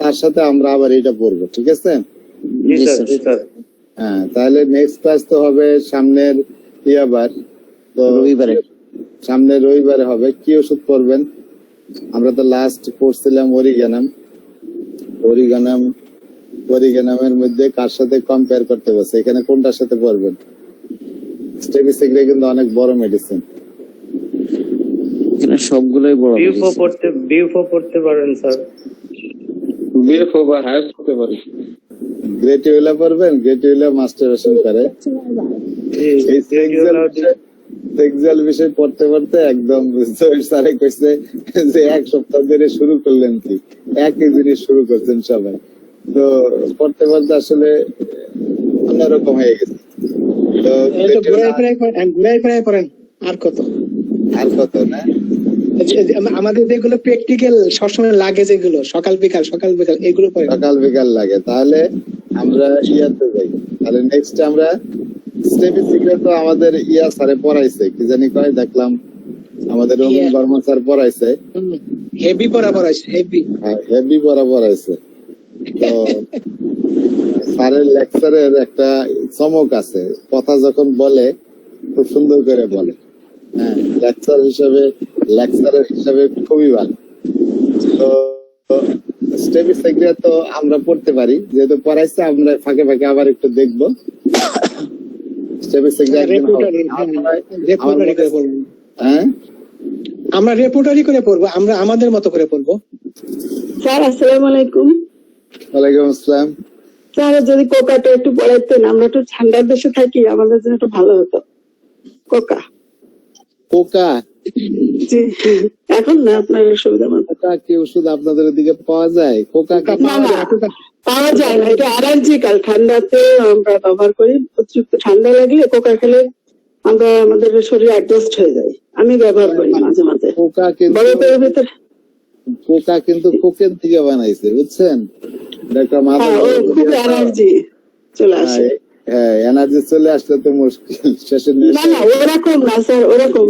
তার সাথে আমরা আবার এটা পড়বো, ঠিক আছে? জি স্যার, জি স্যার। হ্যাঁ, তাহলে নেক্সট ক্লাস তো হবে সামনের ইয়াবার, তো রবিবারে। সামনের রবিবারে হবে। কি ওষুধ পড়বেন? আমরা তো লাস্ট পড়ছিলাম অরিগানামের মধ্যে কার সাথে কম্পেয়ার করতে বলছে, এখানে কোনটার সাথে পড়বেন? স্টেবিসিগ্রে কিন্তু অনেক বড় মেডিসিন, এখানে সবগুলোই বড়। বিউফো পড়তে পারেন স্যার। বিএফও বা হায়ার করতে পারি। গ্রেটিউলা পড়বেন, গ্রেটিউলা মাস্টারবেশন করে। এই সেক্সুয়াল বিষয় পড়তে পড়তে একদম স্যারে কইছে যে এক সপ্তাহ ধরে শুরু করলেন কি, একই জিনিস শুরু করছেন সবাই। তো পড়তে পড়তে আসলে অন্যরকম হয়ে গেছে। তো ঘুরাই করেন আর কত না, আমাদের যেগুলো প্র্যাকটিক্যাল সবসময় লাগে, যেগুলো সকাল বিকাল এগুলো পড়েন। সকাল বিকাল লাগে। তাহলে আমরা ইয়াতে যাই। তাহলে নেক্সট আমরা স্টেবিসিগ্রে তো আমাদের স্যারে পড়াইছে, কি জানি কয়, দেখলাম আমাদের রবীন বর্মা স্যার পড়াইছে, হেভি পড়াইছে, হেভি পড়াইছে। তো স্যারের লেকচারের একটা চমক আছে, কথা যখন বলে খুব সুন্দর করে বলে। হ্যাঁ, লেকচারের হিসাবে খুবই ভালো। তো স্টেবিসিগ্রে তো আমরা পড়তে পারি, যেহেতু পড়াইছে আমরা ফাঁকে ফাঁকে আবার একটু দেখবো। আমরা রেপোর্টারি করে পড়বো, আমরা আমাদের মতো করে পড়বো। স্যার আসসালামু আলাইকুম। ওয়ালাইকুম আসসালাম। স্যার যদি কোকাটা একটু পড়াইতেন, আমরা একটু ঠান্ডার দেশে থাকি, আমাদের জন্য একটু ভালো হতো। কোকা জি, এখন না, আপনার সুবিধা মতো। কোকা কি ওষুধ আপনাদের দিকে পাওয়া যায়? কোকা পাওয়া যায় না, এটা অ্যালার্জিক্যাল। ঠান্ডাতে আমরা ব্যবহার করি, অতিরিক্ত ঠান্ডা লাগলে কোকা খেলে আমরা আমাদের শরীর অ্যাডজাস্ট হয়ে যায়। আমি ব্যবহার করি মাঝে মাঝে। বরফের ভিতরে কোকা কিন্তু কোকেন থেকে বানাইছে, বুঝছেন? খুব এনার্জি চলে আসে। হ্যাঁ, এনার্জি চলে আসলে তো মুশকিল, শেষে না ওরকম না স্যার, ওরকম